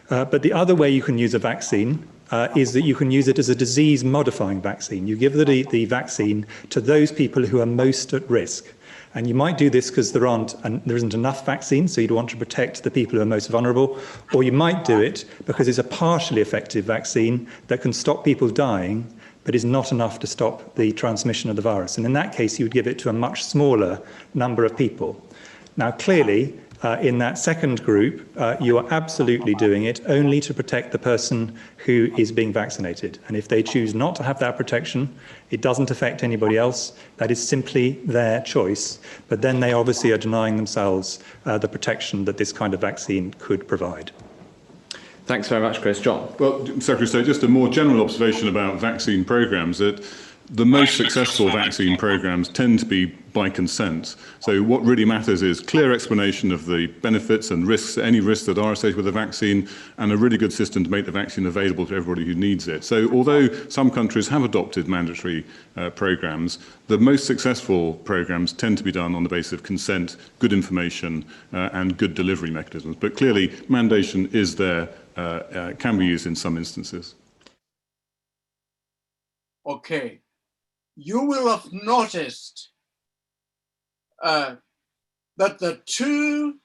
But the other way you can use a vaccine is that you can use it as a disease modifying vaccine. You give the vaccine to those people who are most at risk. And you might do this because there isn't enough vaccines, so you'd want to protect the people who are most vulnerable, or you might do it because it's a partially effective vaccine that can stop people dying, but is not enough to stop the transmission of the virus. And in that case, you would give it to a much smaller number of people. Now, clearly, in that second group, you are absolutely doing it only to protect the person who is being vaccinated. And if they choose not to have that protection, it doesn't affect anybody else. That is simply their choice. But then they obviously are denying themselves the protection that this kind of vaccine could provide. Thanks very much, Chris. John? Well, Secretary, so just a more general observation about vaccine programmes, that the most successful vaccine programmes tend to be by consent. So what really matters is clear explanation of the benefits and risks, any risks that are associated with the vaccine, and a really good system to make the vaccine available to everybody who needs it. So although some countries have adopted mandatory programmes, the most successful programmes tend to be done on the basis of consent, good information, and good delivery mechanisms. But clearly, mandation is there, can be used in some instances. Okay. You will have noticed that the two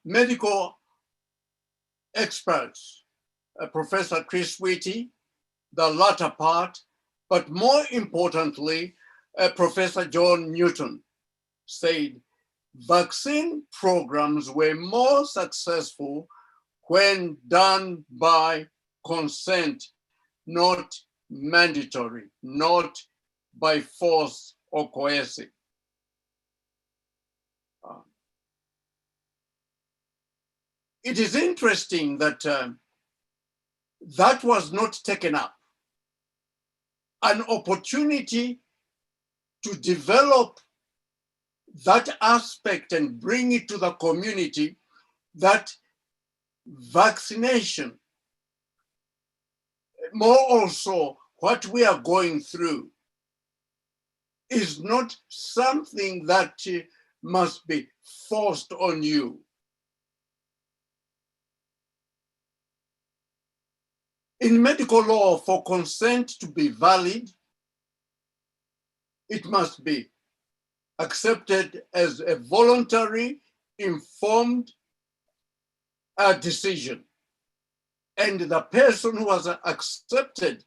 medical experts, Professor Chris Whitty, the latter part, but more importantly, Professor John Newton, said vaccine programs were more successful when done by consent, not mandatory, not by force or coercive. It is interesting that that was not taken up. An opportunity to develop that aspect and bring it to the community, that vaccination, more also what we are going through, is not something that must be forced on you. In medical law, for consent to be valid, it must be accepted as a voluntary, informed decision. And the person who has accepted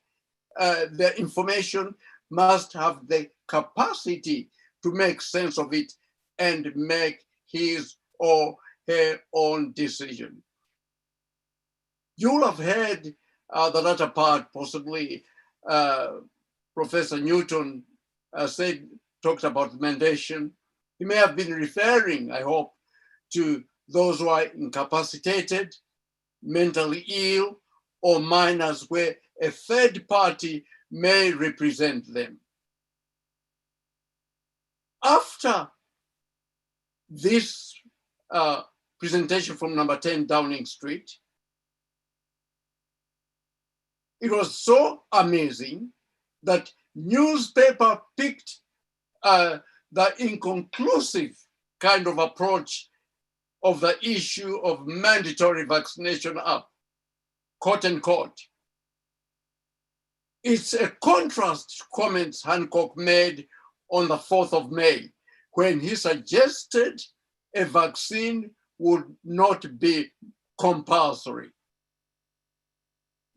the information must have the capacity to make sense of it and make his or her own decision. You'll have heard the latter part, possibly Professor Newton talked about mandation. He may have been referring, I hope, to those who are incapacitated, mentally ill, or minors where a third party may represent them. After this presentation from number 10 Downing Street, it was so amazing that newspaper picked the inconclusive kind of approach of the issue of mandatory vaccination up, quote unquote. It's a contrast to comments Hancock made on the 4th of May, when he suggested a vaccine would not be compulsory.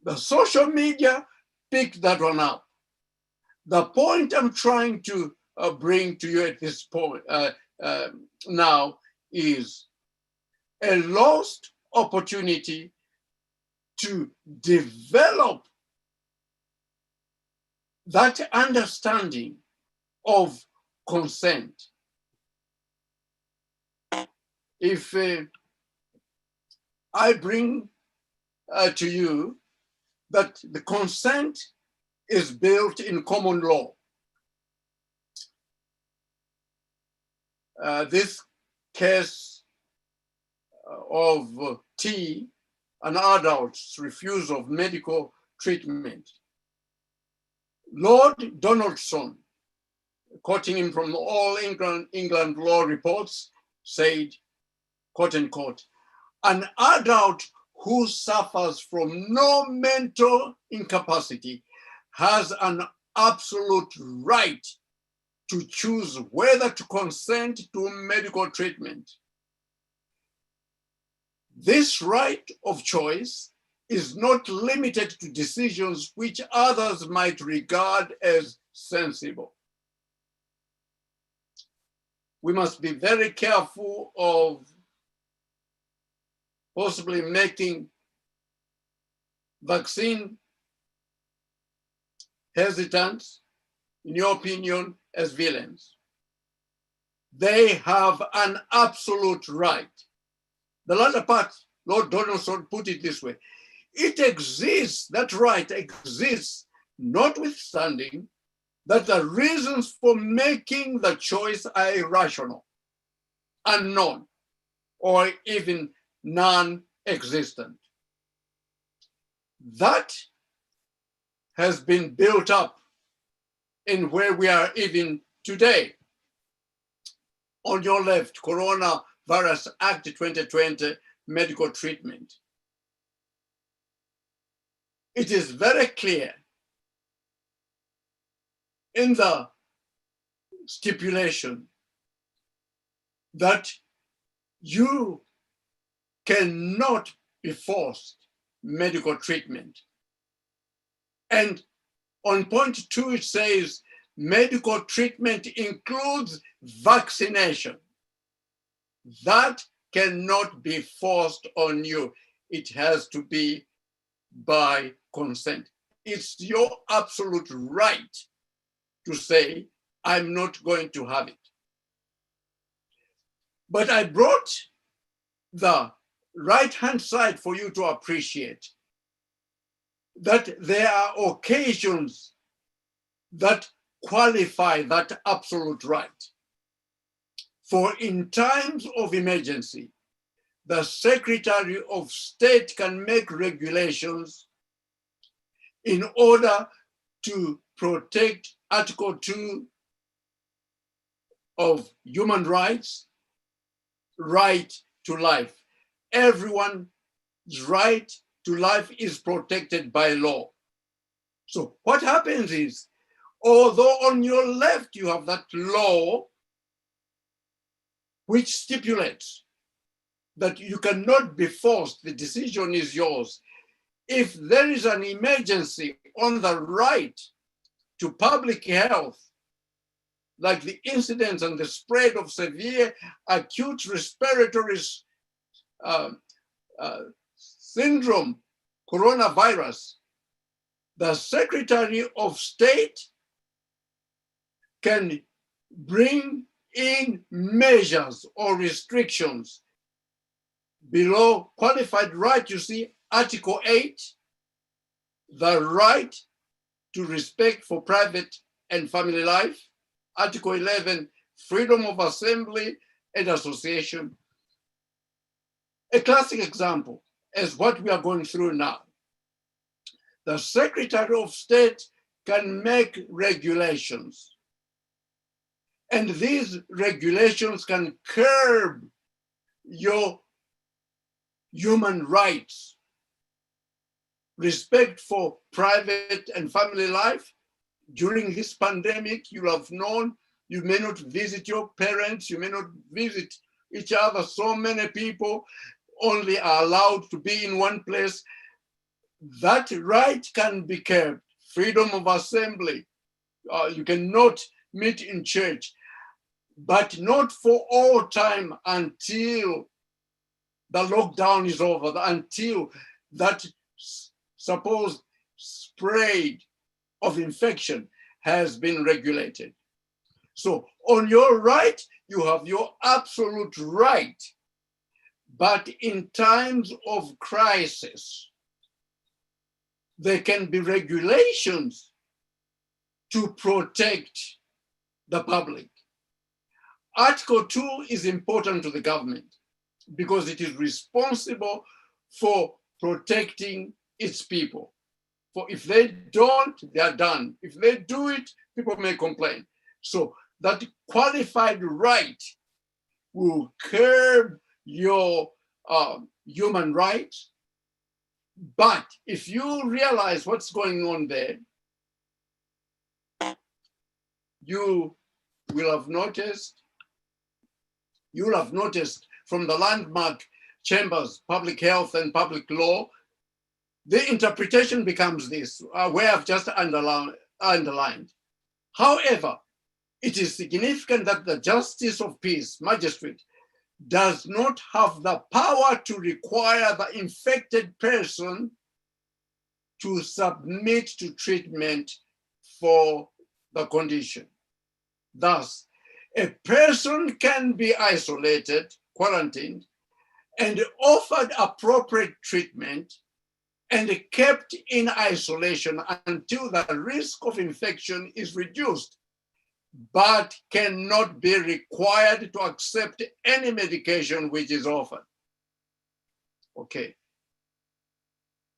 The social media picked that one up. The point I'm trying to bring to you at this point now is a lost opportunity to develop that understanding of consent. If I bring to you that the consent is built in common law, this case of T, an adult's refusal of medical treatment, Lord Donaldson, quoting him from all England law reports, said, quote unquote, an adult who suffers from no mental incapacity has an absolute right to choose whether to consent to medical treatment. This right of choice is not limited to decisions which others might regard as sensible. We must be very careful of possibly making vaccine hesitants, in your opinion, as villains. They have an absolute right. The latter part, Lord Donaldson put it this way: it exists, that right exists, notwithstanding that the reasons for making the choice are irrational, unknown, or even non-existent. That has been built up in where we are even today. On your left, Coronavirus Act 2020, medical treatment. It is very clear in the stipulation that you cannot be forced medical treatment. And on point 2, it says medical treatment includes vaccination. That cannot be forced on you. It has to be by consent. It's your absolute right to say, I'm not going to have it. But I brought the right-hand side for you to appreciate that there are occasions that qualify that absolute right. For in times of emergency, the Secretary of State can make regulations in order to protect Article 2 of human rights, right to life. Everyone's right to life is protected by law. So what happens is, although on your left you have that law which stipulates that you cannot be forced, the decision is yours. If there is an emergency on the right to public health, like the incidence and the spread of severe acute respiratory syndrome, coronavirus, the Secretary of State can bring in measures or restrictions below qualified right. You see, Article 8, the right to respect for private and family life. Article 11, freedom of assembly and association. A classic example is what we are going through now. The Secretary of State can make regulations, and these regulations can curb your human rights. respect for private and family life. During this pandemic, you'll have known you may not visit your parents, you may not visit each other. So many people only are allowed to be in one place. That right can be kept. Freedom of assembly. You cannot meet in church, but not for all time until the lockdown is over, until that supposed spread of infection has been regulated. So on your right, you have your absolute right. But in times of crisis, there can be regulations to protect the public. Article 2 is important to the government because it is responsible for protecting its people. For if they don't, they are done. If they do it, people may complain. So that qualified right will curb your human rights. But if you realize what's going on there, you will have noticed from the landmark chambers, public health and public law, the interpretation becomes this, where I've just underlined. However, it is significant that the justice of peace, magistrate, does not have the power to require the infected person to submit to treatment for the condition. Thus, a person can be isolated, quarantined, and offered appropriate treatment and kept in isolation until the risk of infection is reduced, but cannot be required to accept any medication which is offered. Okay.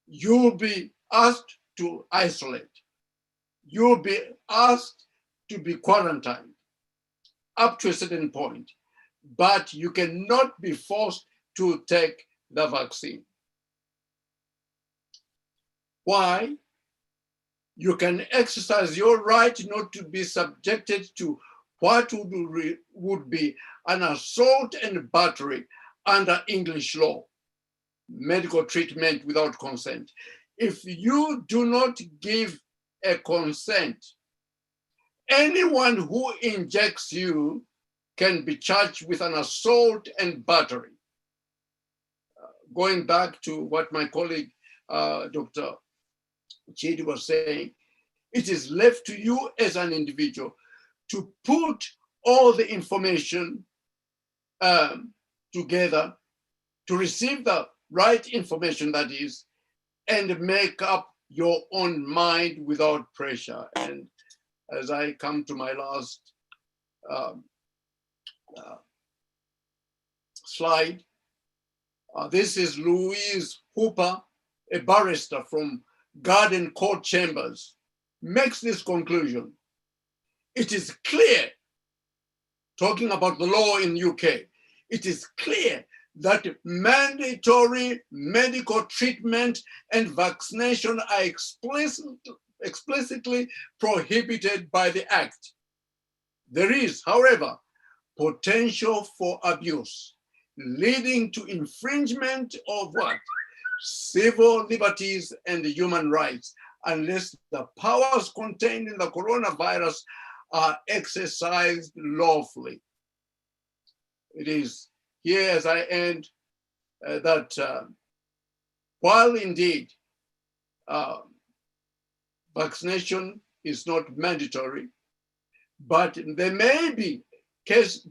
You'll be asked to isolate. You'll be asked to be quarantined up to a certain point, but you cannot be forced to take the vaccine. Why? You can exercise your right not to be subjected to what would be an assault and battery under English law, medical treatment without consent. If you do not give a consent, anyone who injects you can be charged with an assault and battery. Going back to what my colleague, Dr. Chidi was saying, it is left to you as an individual to put all the information together, to receive the right information, that is, and make up your own mind without pressure. And as I come to my last slide, this is Louise Hooper, a barrister from Garden Court Chambers, makes this conclusion. It is clear, talking about the law in UK, it is clear that mandatory medical treatment and vaccination are explicitly prohibited by the Act. There is, however, potential for abuse, leading to infringement of what? Civil liberties and human rights, unless the powers contained in the coronavirus are exercised lawfully. It is here, as I end, that while indeed vaccination is not mandatory, but there may be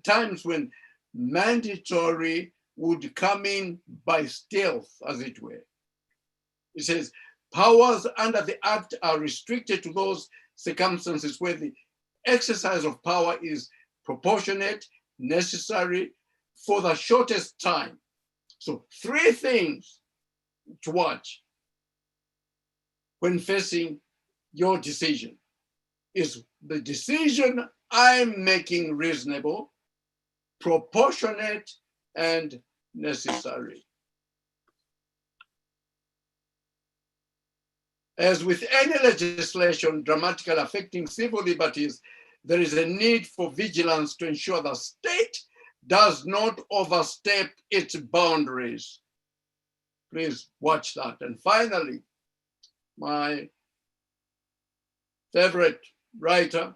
times when mandatory would come in by stealth, as it were. It says, powers under the Act are restricted to those circumstances where the exercise of power is proportionate, necessary, for the shortest time. So 3 things to watch when facing your decision. Is the decision I'm making reasonable, proportionate, and necessary? As with any legislation dramatically affecting civil liberties, there is a need for vigilance to ensure the state does not overstep its boundaries. Please watch that. And finally, my favorite writer,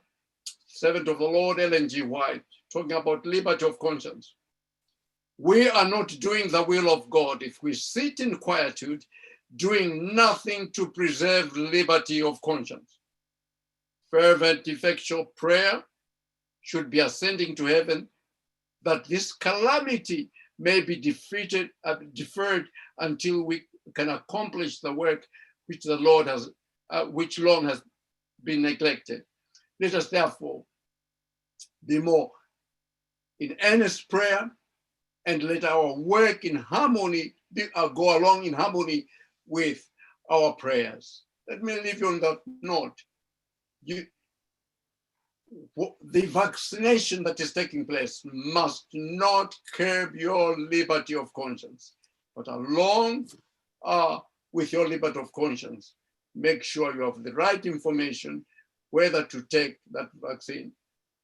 servant of the Lord, Ellen G. White, talking about liberty of conscience. We are not doing the will of God if we sit in quietude, doing nothing to preserve liberty of conscience. Fervent, effectual prayer should be ascending to heaven that this calamity may be deferred until we can accomplish the work which the Lord has, which long has been neglected. Let us therefore be more in earnest prayer, and let our work in harmony go along in harmony with our prayers. Let me leave you on that note. The vaccination that is taking place must not curb your liberty of conscience, but along with your liberty of conscience, make sure you have the right information whether to take that vaccine,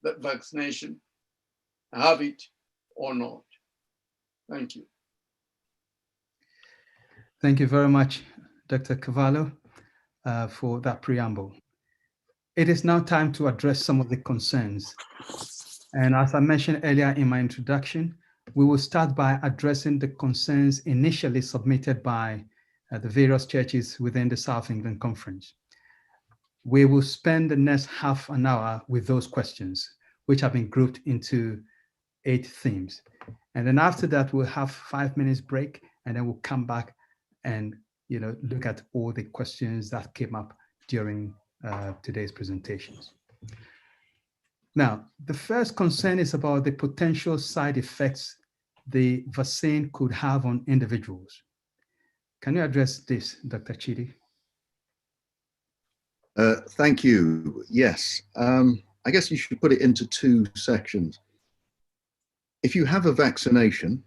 that vaccination, have it or not. Thank you. Thank you very much, Dr. Kavaloh, for that preamble. It is now time to address some of the concerns. And as I mentioned earlier in my introduction, we will start by addressing the concerns initially submitted by the various churches within the South England Conference. We will spend the next half an hour with those questions, which have been grouped into 8 themes. And then after that, we'll have 5 minutes break, and then we'll come back and look at all the questions that came up during today's presentations. Now, the first concern is about the potential side effects the vaccine could have on individuals. Can you address this, Dr. Chidi? Thank you. Yes, I guess you should put it into 2 sections. If you have a vaccination,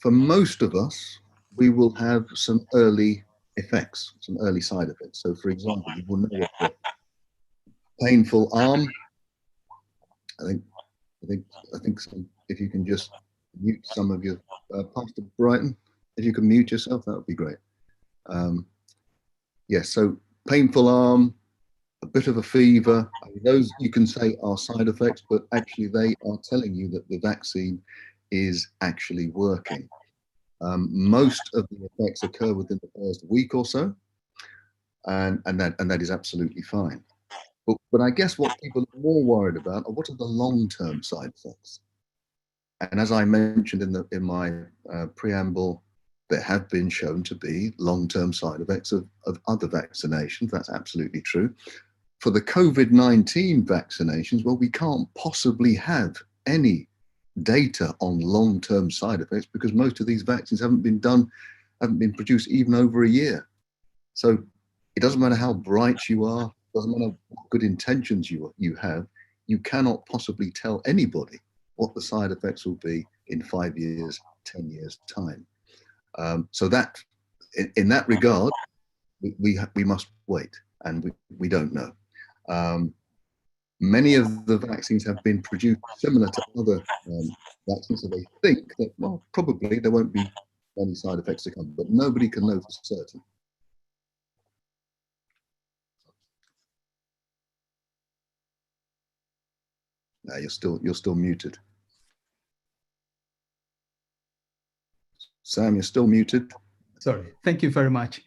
for most of us, we will have some early effects, some early side effects. So, for example, you will know a painful arm. I think if you can just mute some of your Pastor Brighton, if you can mute yourself, that would be great. Yes, so painful arm, a bit of a fever. I mean, those you can say are side effects, but actually they are telling you that the vaccine is actually working. Most of the effects occur within the first week or so, and that is absolutely fine. But I guess what people are more worried about are what are the long-term side effects. And as I mentioned in my preamble, there have been shown to be long-term side effects of other vaccinations. That's absolutely true. For the COVID-19 vaccinations, well, we can't possibly have any data on long-term side effects because most of these vaccines haven't been produced even over a year. So it doesn't matter how bright you are, doesn't matter what good intentions you have, you cannot possibly tell anybody what the side effects will be in 5 years, 10 years time. So that, in that regard, we must wait, and we don't know. Many of the vaccines have been produced similar to other vaccines, so they think that, well, probably there won't be any side effects to come, but nobody can know for certain. No, you're still muted. Sam, you're still muted. Sorry, thank you very much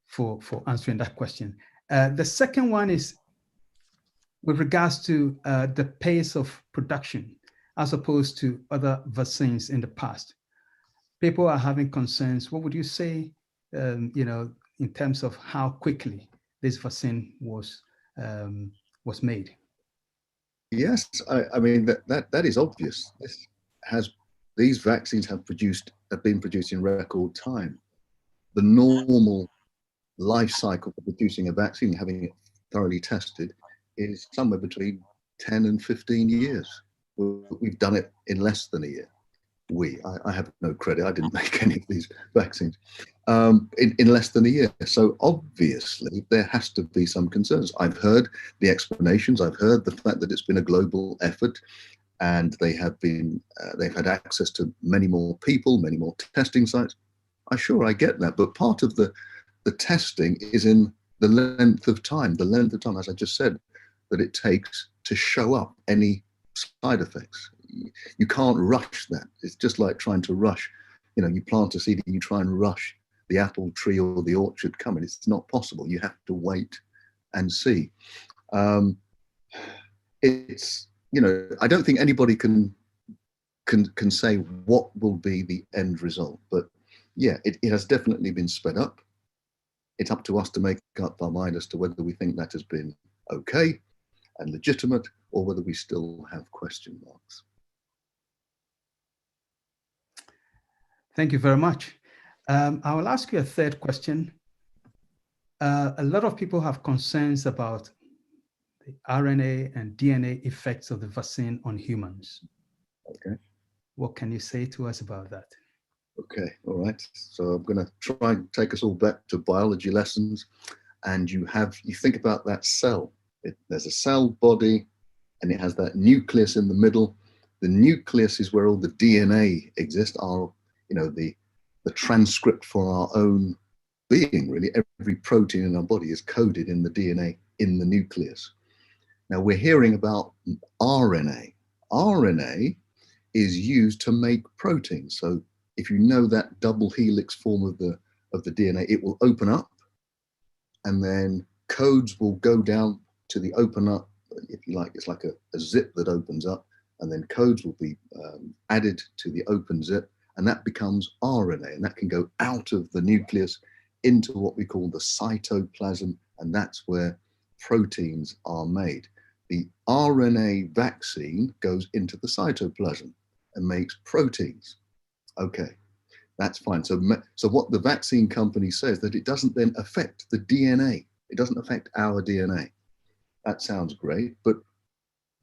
for answering that question. The second one is with regards to the pace of production as opposed to other vaccines in the past. People are having concerns. What would you say, in terms of how quickly this vaccine was made? Yes, I mean that is obvious. These vaccines have been produced in record time. The normal life cycle for producing a vaccine, having it thoroughly tested, is somewhere between 10 and 15 years. We've done it in less than a year. I have no credit. I didn't make any of these vaccines. in less than a year. So obviously there has to be some concerns. I've heard the explanations. I've heard the fact that it's been a global effort, and they have been they've had access to many more people, many more testing sites. I get that, but part of the testing is in the length of time, as I just said, that it takes to show up any side effects. You can't rush that. It's just like trying to rush, you plant a seed and you try and rush the apple tree or the orchard coming. It's not possible. You have to wait and see. It's, I don't think anybody can say what will be the end result, but yeah, it has definitely been sped up. It's up to us to make up our mind as to whether we think that has been okay and legitimate, or whether we still have question marks. Thank you very much. I will ask you a third question. A lot of people have concerns about the RNA and DNA effects of the vaccine on humans. Okay. What can you say to us about that? Okay, all right. So I'm going to try and take us all back to biology lessons. And you think about that cell. There's a cell body, and it has that nucleus in the middle. The nucleus is where all the DNA exists, the transcript for our own being, really. Every protein in our body is coded in the DNA in the nucleus. Now we're hearing about RNA. RNA is used to make proteins. So if you know that double helix form of the DNA, it will open up, and then codes will go down to the open up, if you like. It's like a zip that opens up, and then codes will be added to the open zip, and that becomes RNA, and that can go out of the nucleus into what we call the cytoplasm, and that's where proteins are made. The RNA vaccine goes into the cytoplasm and makes proteins. Okay, that's fine. So what the vaccine company says, that it doesn't then affect the DNA. It doesn't affect our DNA. That sounds great, but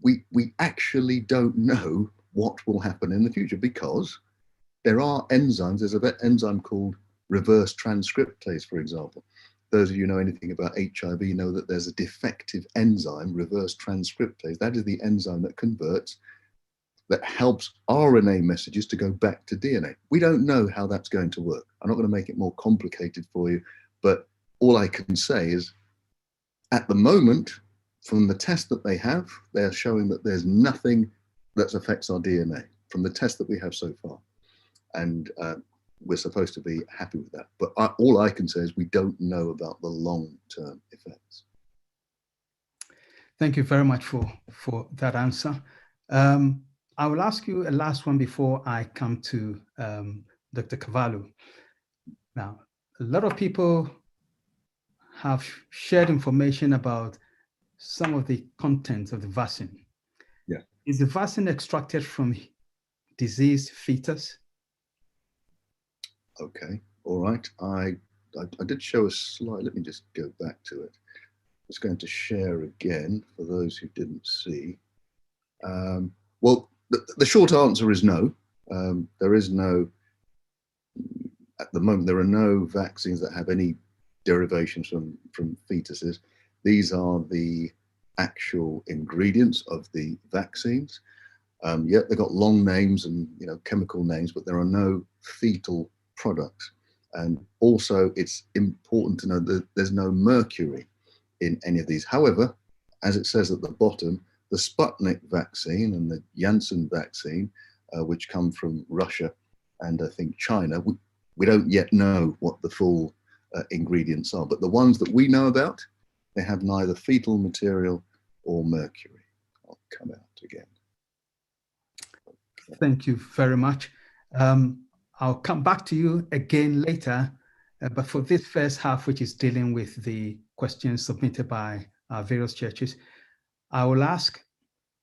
we actually don't know what will happen in the future, because there are enzymes. There's an enzyme called reverse transcriptase, for example. Those of you who know anything about HIV know that there's a defective enzyme, reverse transcriptase. That is the enzyme that helps RNA messages to go back to DNA. We don't know how that's going to work. I'm not going to make it more complicated for you, but all I can say is, at the moment, from the test that they have, they're showing that there's nothing that affects our DNA from the test that we have so far. And we're supposed to be happy with that. But all I can say is we don't know about the long-term effects. Thank you very much for that answer. I will ask you a last one before I come to Dr. Kavaloh. Now, a lot of people have shared information about some of the contents of the vaccine. Yeah. Is the vaccine extracted from diseased fetus? Okay, all right. I did show a slide. Let me just go back to it. I'm just going to share again for those who didn't see. Well, the short answer is no. There is no, at the moment, there are no vaccines that have any derivations from fetuses. These are the actual ingredients of the vaccines. Yet they've got long names and chemical names, but there are no fetal products. And also, it's important to know that there's no mercury in any of these. However, as it says at the bottom, the Sputnik vaccine and the Janssen vaccine, which come from Russia and I think China, we don't yet know what the full ingredients are. But the ones that we know about, they have neither fetal material or mercury. I'll come out again. Thank you very much. I'll come back to you again later, but for this first half, which is dealing with the questions submitted by our various churches, I will ask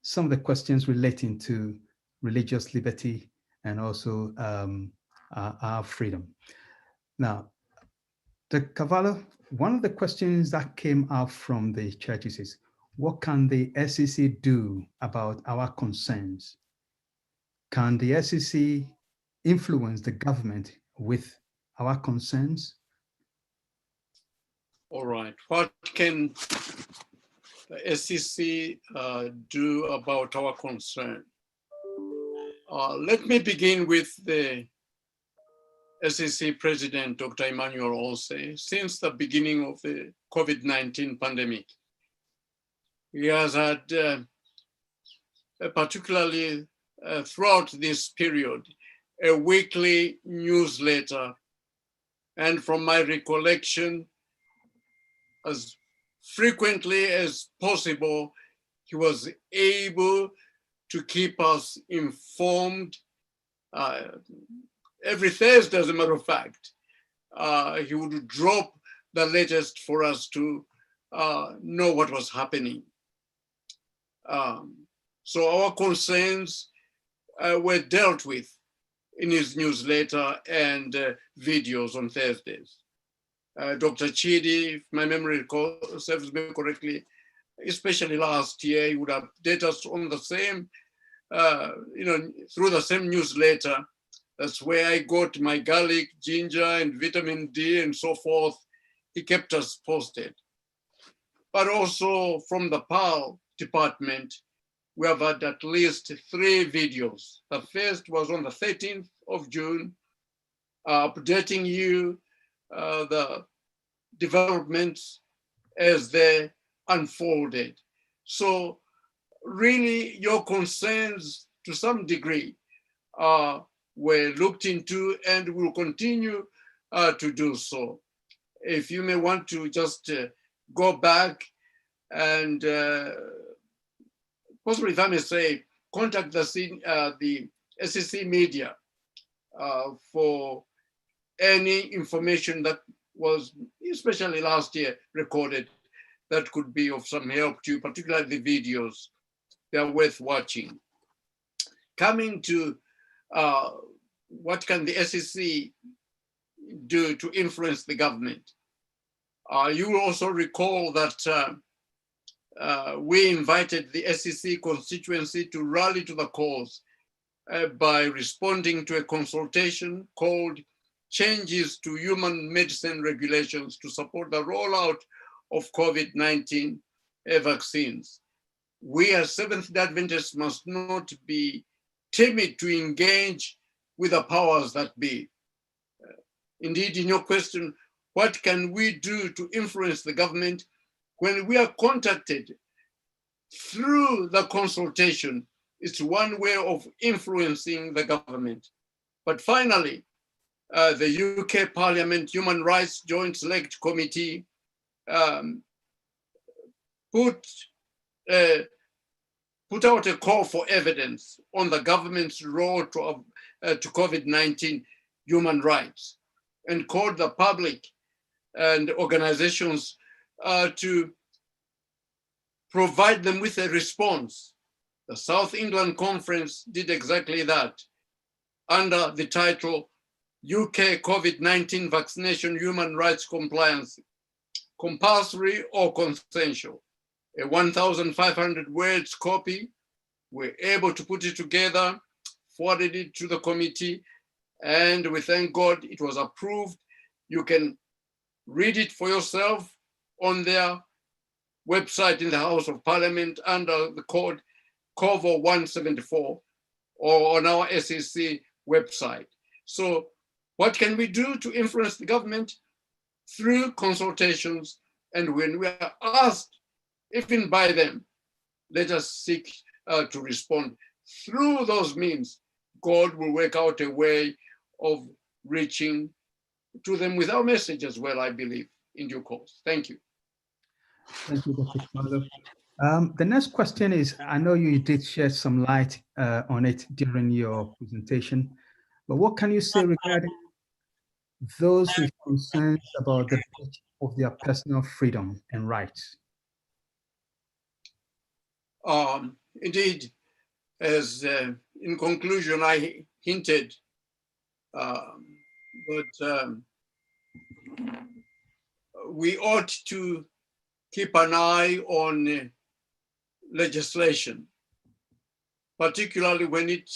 some of the questions relating to religious liberty and also our freedom. Now, Dr. Kavaloh, one of the questions that came out from the churches is, what can the SEC do about our concerns? Can the SEC influence the government with our concerns? All right. What can the SEC do about our concern? Let me begin with the SEC President, Dr. Emmanuel Olse. Since the beginning of the COVID-19 pandemic, he has had, particularly throughout this period, a weekly newsletter. And from my recollection, as frequently as possible, he was able to keep us informed. Every Thursday, as a matter of fact, he would drop the latest for us to know what was happening. So our concerns were dealt with in his newsletter and videos on Thursdays. Dr. Chidi, if my memory serves me correctly, especially last year, he would update us on the same, through the same newsletter. That's where I got my garlic, ginger, and vitamin D and so forth. He kept us posted. But also from the PAL department, we have had at least 3 videos. The first was on the 13th of June, updating you the developments as they unfolded. So really your concerns to some degree were looked into and will continue to do so. If you may want to just go back and possibly, if I may say, contact the SEC media for any information that was, especially last year, recorded that could be of some help to you, particularly the videos. They are worth watching. Coming to what can the SEC do to influence the government? You will also recall that we invited the SEC constituency to rally to the cause by responding to a consultation called Changes to Human Medicine Regulations to support the rollout of COVID-19 vaccines. We as Seventh-day Adventists must not be timid to engage with the powers that be. Indeed, in your question, what can we do to influence the government? When we are contacted through the consultation, it's one way of influencing the government. But finally, the UK Parliament Human Rights Joint Select Committee put out a call for evidence on the government's role to COVID-19 human rights and called the public and organizations to provide them with a response. The South England Conference did exactly that under the title UK COVID-19 Vaccination Human Rights Compliance, Compulsory or Consensual. A 1,500 words copy. We're able to put it together, forwarded it to the committee, and we thank God it was approved. You can read it for yourself on their website in the House of Parliament under the code Kavaloh 174 or on our SEC website. So what can we do to influence the government? Through consultations, and when we are asked, even by them, let us seek to respond. Through those means, God will work out a way of reaching to them with our message as well, I believe, in due course. Thank you. Thank you, Dr. Kavaloh. The next question is, I know you did shed some light on it during your presentation, but what can you say regarding those with concerns about the breach of their personal freedom and rights? Indeed, as in conclusion, I hinted that we ought to keep an eye on legislation, particularly when it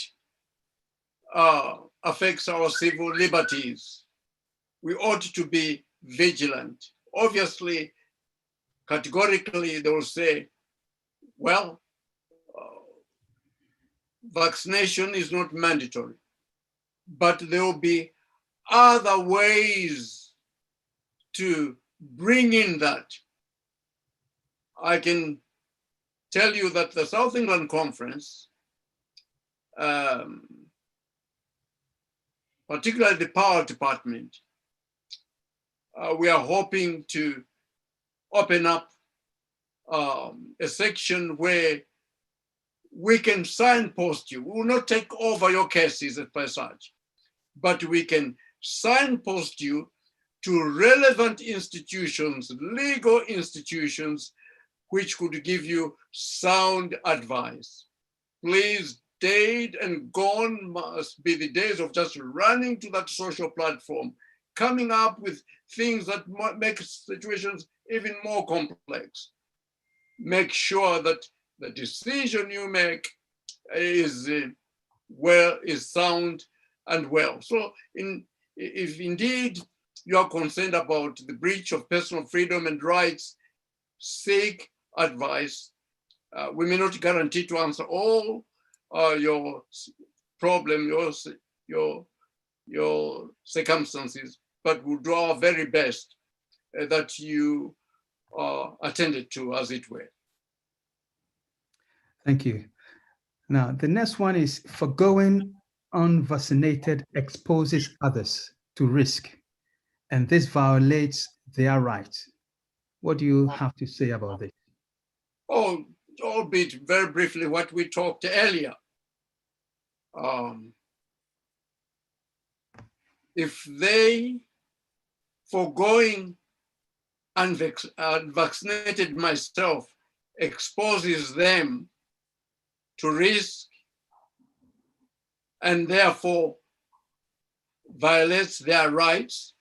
affects our civil liberties. we ought to be vigilant. Obviously, categorically, they will say, well, vaccination is not mandatory, but there will be other ways to bring in that. I can tell you that the South England Conference, particularly the power department, we are hoping to open up a section where we can signpost you. We will not take over your cases per such, but we can signpost you to relevant institutions, legal institutions, which could give you sound advice. Please, dead and gone must be the days of just running to that social platform, coming up with things that make situations even more complex. Make sure that the decision you make is sound and well. So if indeed you are concerned about the breach of personal freedom and rights, seek advice. We may not guarantee to answer all your problem, your circumstances, but we'll do our very best that you are attended to, as it were. Thank you. Now, the next one is foregoing unvaccinated exposes others to risk, and this violates their rights. What do you have to say about this? Oh, albeit very briefly what we talked earlier. If they foregoing unvaccinated myself exposes them to risk and therefore violates their rights,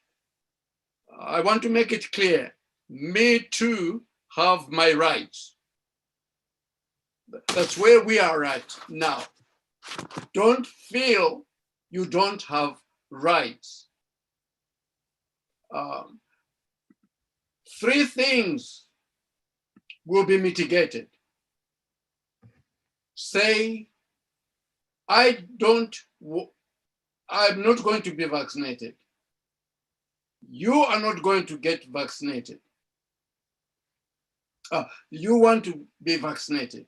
I want to make it clear, me too have my rights. That's where we are at now. Don't feel you don't have rights. Three things will be mitigated. Say, I'm not going to be vaccinated. You are not going to get vaccinated. You want to be vaccinated.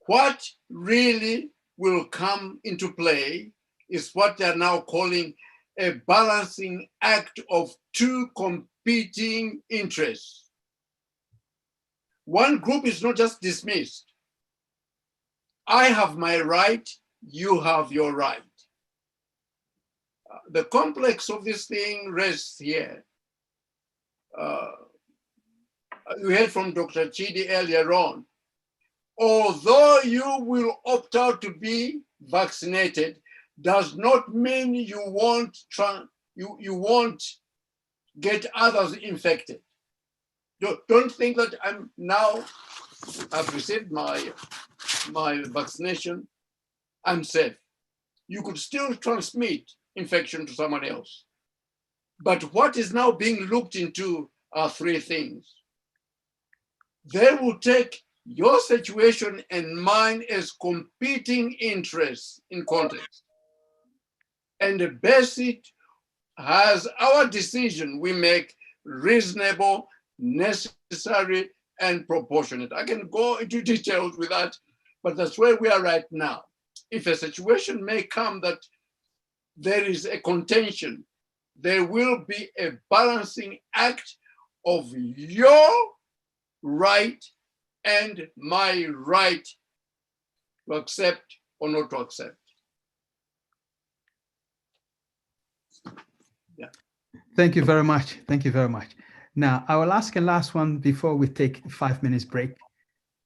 What really will come into play is what they're now calling a balancing act of two competing interests. One group is not just dismissed. I have my right, you have your right. The complex of this thing rests here. We heard from Dr. Chidi earlier on. Although you will opt out to be vaccinated, does not mean you won't get others infected. Don't think that I've received my vaccination, I'm safe. You could still transmit infection to someone else. But what is now being looked into are three things. They will take your situation and mine as competing interests in context, and base it as our decision we make reasonable, necessary, and proportionate. I can go into details with that, but that's where we are right now. If a situation may come that there is a contention, there will be a balancing act of your right and my right to accept or not to accept. Yeah. Thank you very much. Thank you very much. Now, I will ask a last one before we take a 5 minutes break.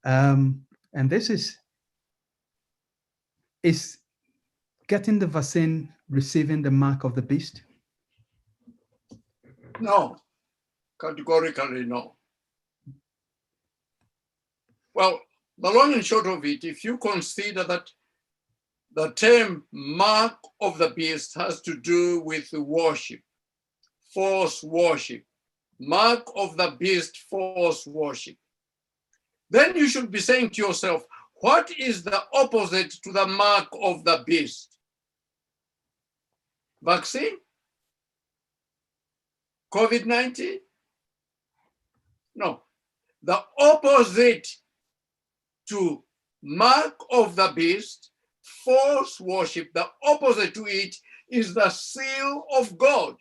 And this is getting the vaccine receiving the mark of the beast? No, categorically no. Well, the long and short of it, if you consider that the term mark of the beast has to do with worship, false worship. Mark of the beast, false worship. Then you should be saying to yourself, what is the opposite to the mark of the beast? Vaccine? COVID-19? No. The opposite to mark of the beast, false worship, the opposite to it is the seal of God.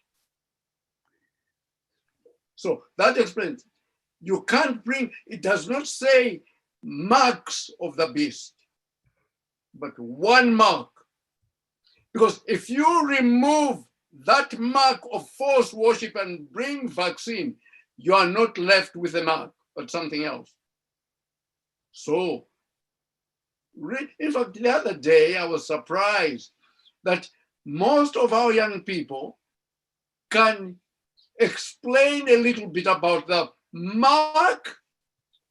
So that explains. You can't bring, it does not say marks of the beast, but one mark. Because if you remove that mark of false worship and bring vaccine, you are not left with a mark, but something else. So, in fact, the other day I was surprised that most of our young people can explain a little bit about the mark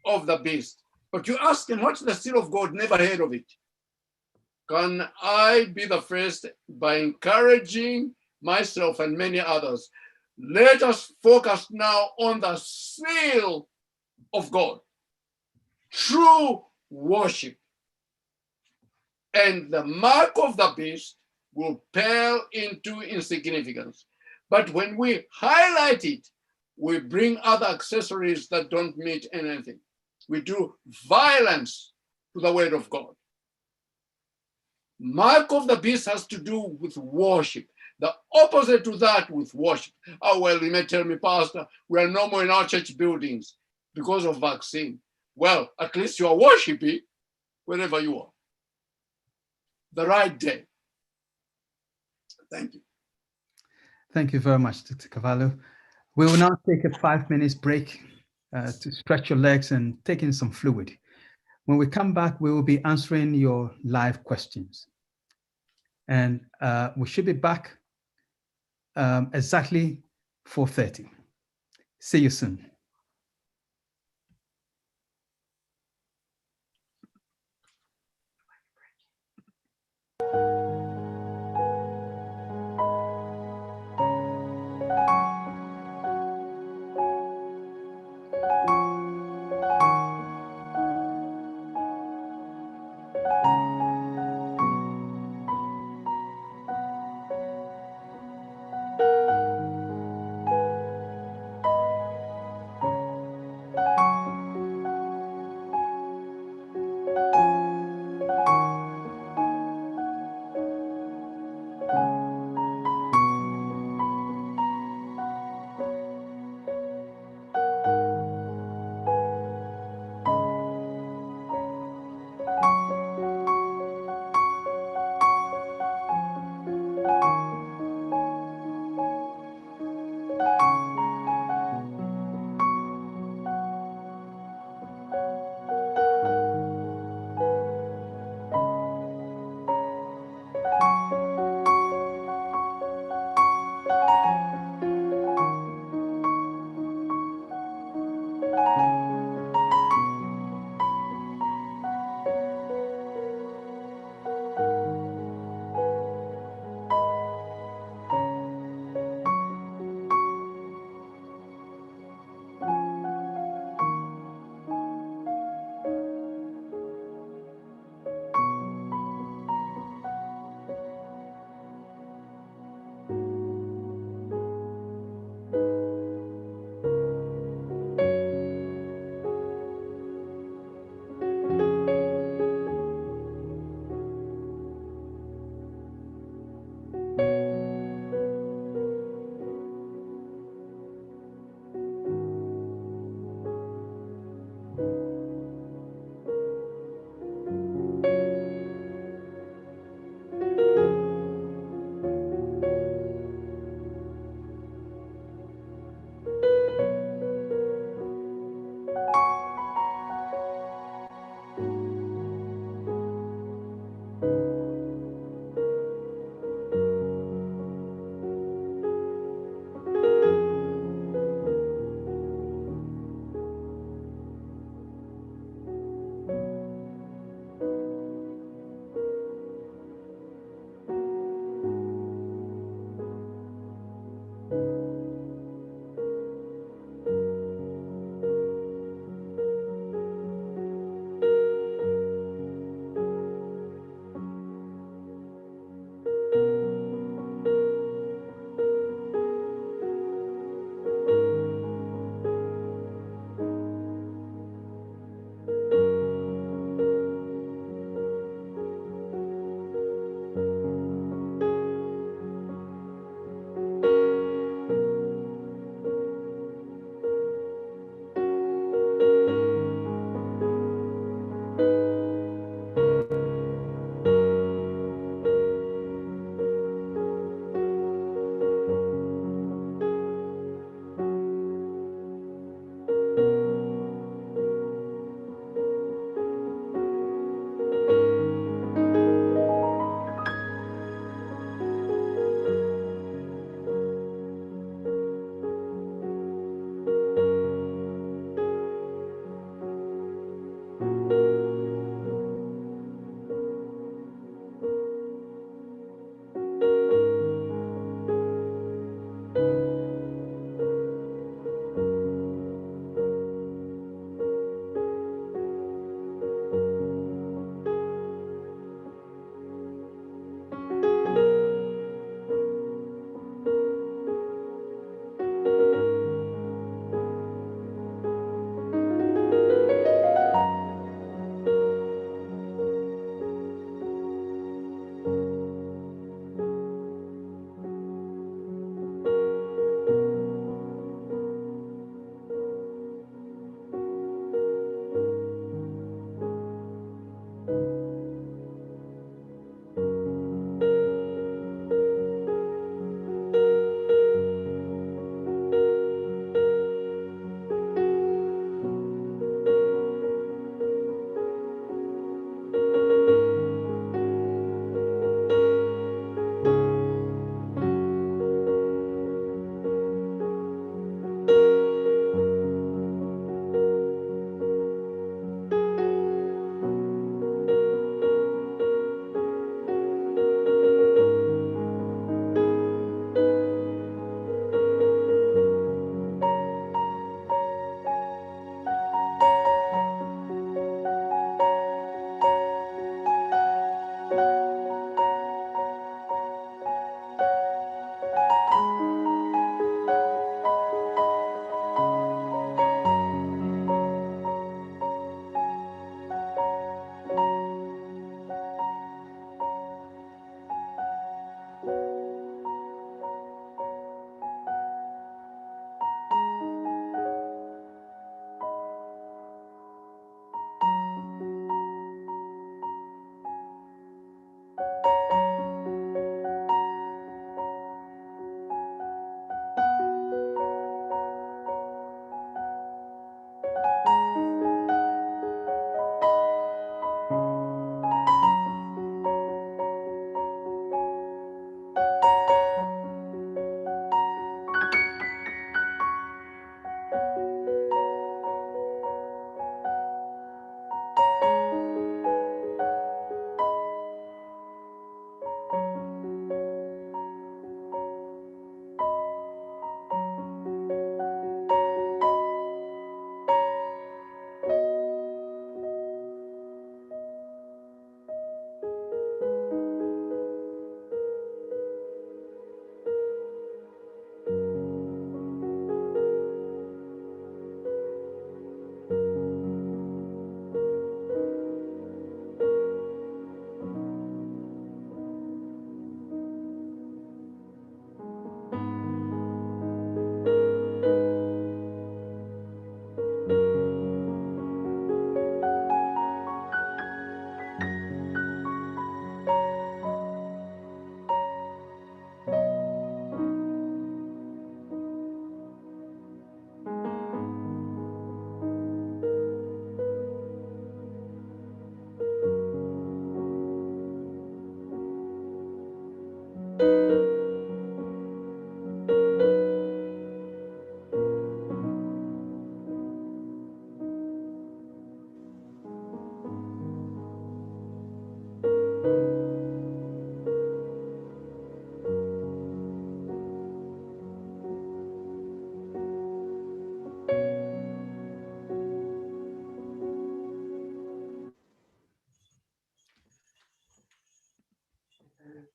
of the beast. But you ask them, what's the seal of God? Never heard of it. Can I be the first by encouraging myself and many others? Let us focus now on the seal of God, true worship. And the mark of the beast will pale into insignificance. But when we highlight it, we bring other accessories that don't mean anything. We do violence to the word of God. Mark of the beast has to do with worship. The opposite to that with worship. Oh, well, you may tell me, Pastor, we are no more in our church buildings because of vaccine. Well, at least you are worshiping wherever you are. The right day. Thank you. Thank you very much, Dr. Kavaloh. We will now take a 5-minute break to stretch your legs and take in some fluid. When we come back, we will be answering your live questions. And we should be back exactly 4:30. See you soon.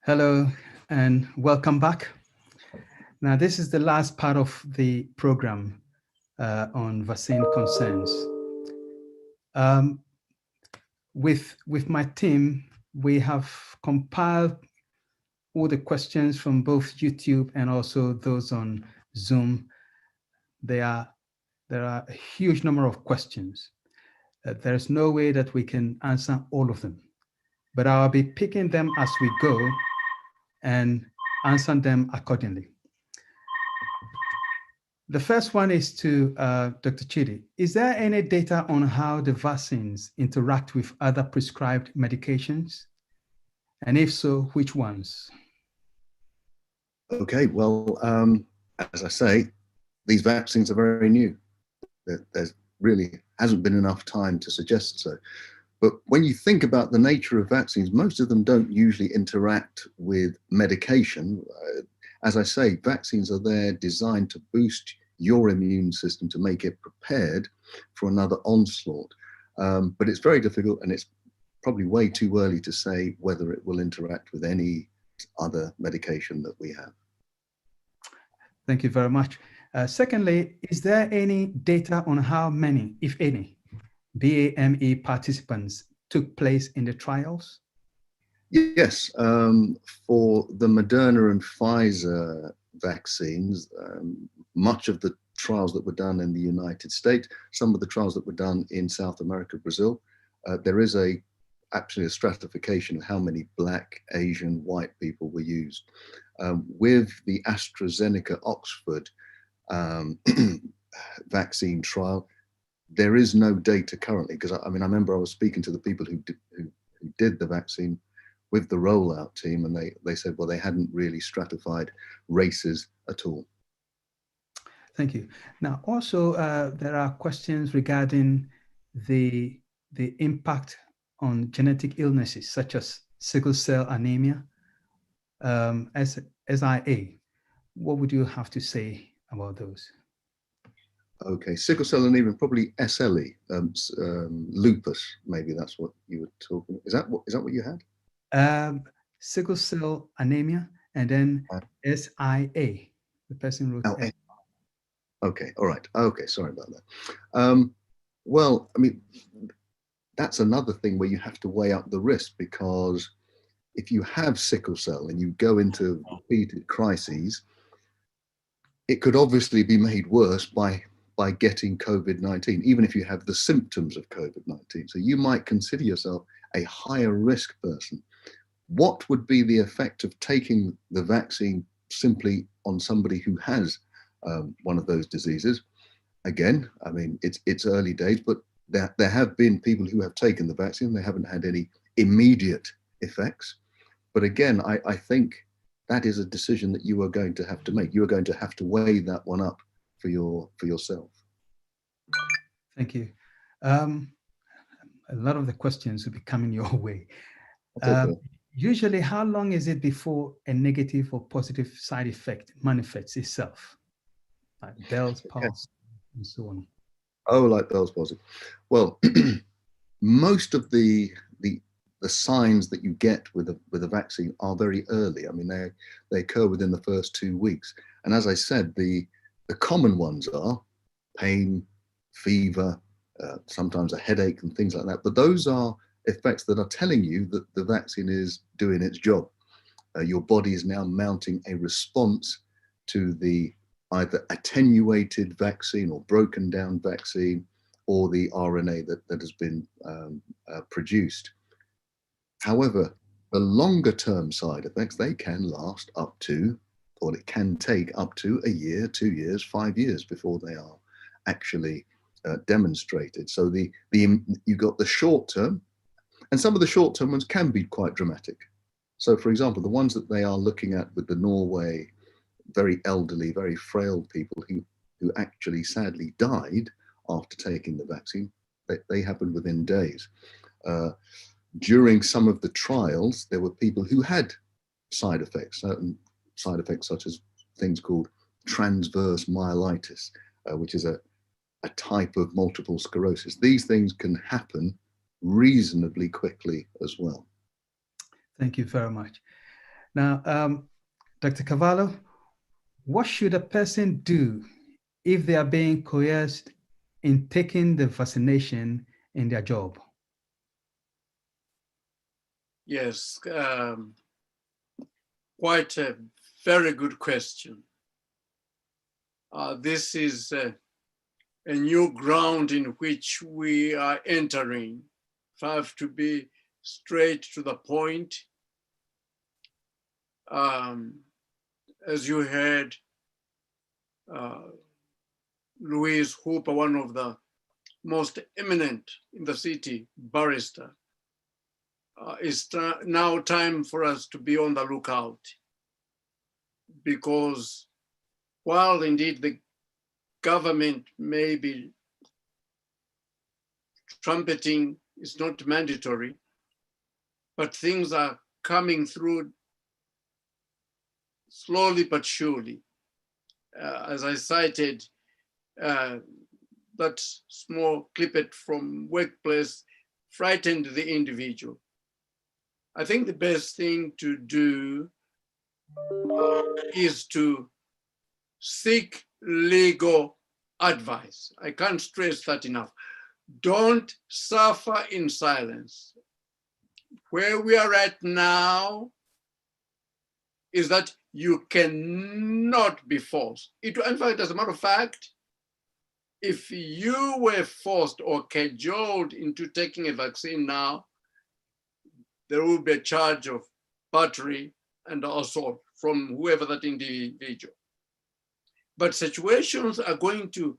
Hello and welcome back. Now, this is the last part of the program on vaccine concerns. With my team, we have compiled all the questions from both YouTube and also those on Zoom. There are a huge number of questions. There's no way that we can answer all of them, but I'll be picking them as we go and answer them accordingly. The first one is to Dr. Chidi. Is there any data on how the vaccines interact with other prescribed medications? And if so, which ones? Okay, well, as I say, these vaccines are very new. There's really hasn't been enough time to suggest so. But when you think about the nature of vaccines, most of them don't usually interact with medication. As I say, vaccines are there designed to boost your immune system to make it prepared for another onslaught. But it's very difficult, and it's probably way too early to say whether it will interact with any other medication that we have. Thank you very much. Secondly, is there any data on how many, if any, BAME participants took place in the trials? Yes, for the Moderna and Pfizer vaccines, much of the trials that were done in the United States, some of the trials that were done in South America, Brazil, there is actually a stratification of how many Black, Asian, white people were used. With the AstraZeneca Oxford vaccine trial, there is no data currently, because I remember I was speaking to the people who did the vaccine with the rollout team, and they said, well, they hadn't really stratified races at all. Thank you. Now, also, there are questions regarding the impact on genetic illnesses such as sickle cell anemia, SIA. What would you have to say about those? Okay, sickle cell anemia, probably SLE, lupus. Maybe that's what you were talking. Is that what you had? Sickle cell anemia, and then SIA. The person wrote. Oh, okay, all right. Okay, sorry about that. Well, I mean, that's another thing where you have to weigh up the risk, because if you have sickle cell and you go into repeated crises, it could obviously be made worse by getting COVID-19, even if you have the symptoms of COVID-19. So you might consider yourself a higher risk person. What would be the effect of taking the vaccine simply on somebody who has one of those diseases? Again, I mean, it's early days, but there have been people who have taken the vaccine. They haven't had any immediate effects. But again, I think that is a decision that you are going to have to make. You are going to have to weigh that one up for yourself. Thank you. A lot of the questions will be coming your way. Usually, how long is it before a negative or positive side effect manifests itself? Like Bell's palsy and so on. Oh, like Bell's palsy. Well, most of the signs that you get with a vaccine are very early. I mean, they occur within the first 2 weeks. And as I said, the common ones are pain, fever, sometimes a headache and things like that. But those are effects that are telling you that the vaccine is doing its job. Your body is now mounting a response to the either attenuated vaccine or broken down vaccine, or the RNA that has been produced. However, the longer term side effects, they can last up to, or it can take up to a year, 2 years, 5 years before they are actually demonstrated. So you've got the short term, and some of the short term ones can be quite dramatic. So for example, the ones that they are looking at with the Norway, very elderly, very frail people who actually sadly died after taking the vaccine, they happened within days. During some of the trials, there were people who had side effects, certain side effects such as things called transverse myelitis, which is a type of multiple sclerosis. These things can happen reasonably quickly as well. Thank you very much. Now, Dr. Kavaloh, what should a person do if they are being coerced in taking the vaccination in their job? Yes, quite a very good question. This is a new ground in which we are entering. If I have to be straight to the point, as you heard, Louise Hooper, one of the most eminent in the city, barrister, it's now time for us to be on the lookout, because while indeed the government may be trumpeting it's not mandatory, but things are coming through slowly but surely. As I cited, that small clippet from workplace frightened the individual. I think the best thing to do is to seek legal advice. I can't stress that enough. Don't suffer in silence. Where we are at now is that you cannot be forced. In fact, as a matter of fact, if you were forced or cajoled into taking a vaccine now, there will be a charge of battery and assault from whoever that individual. But situations are going to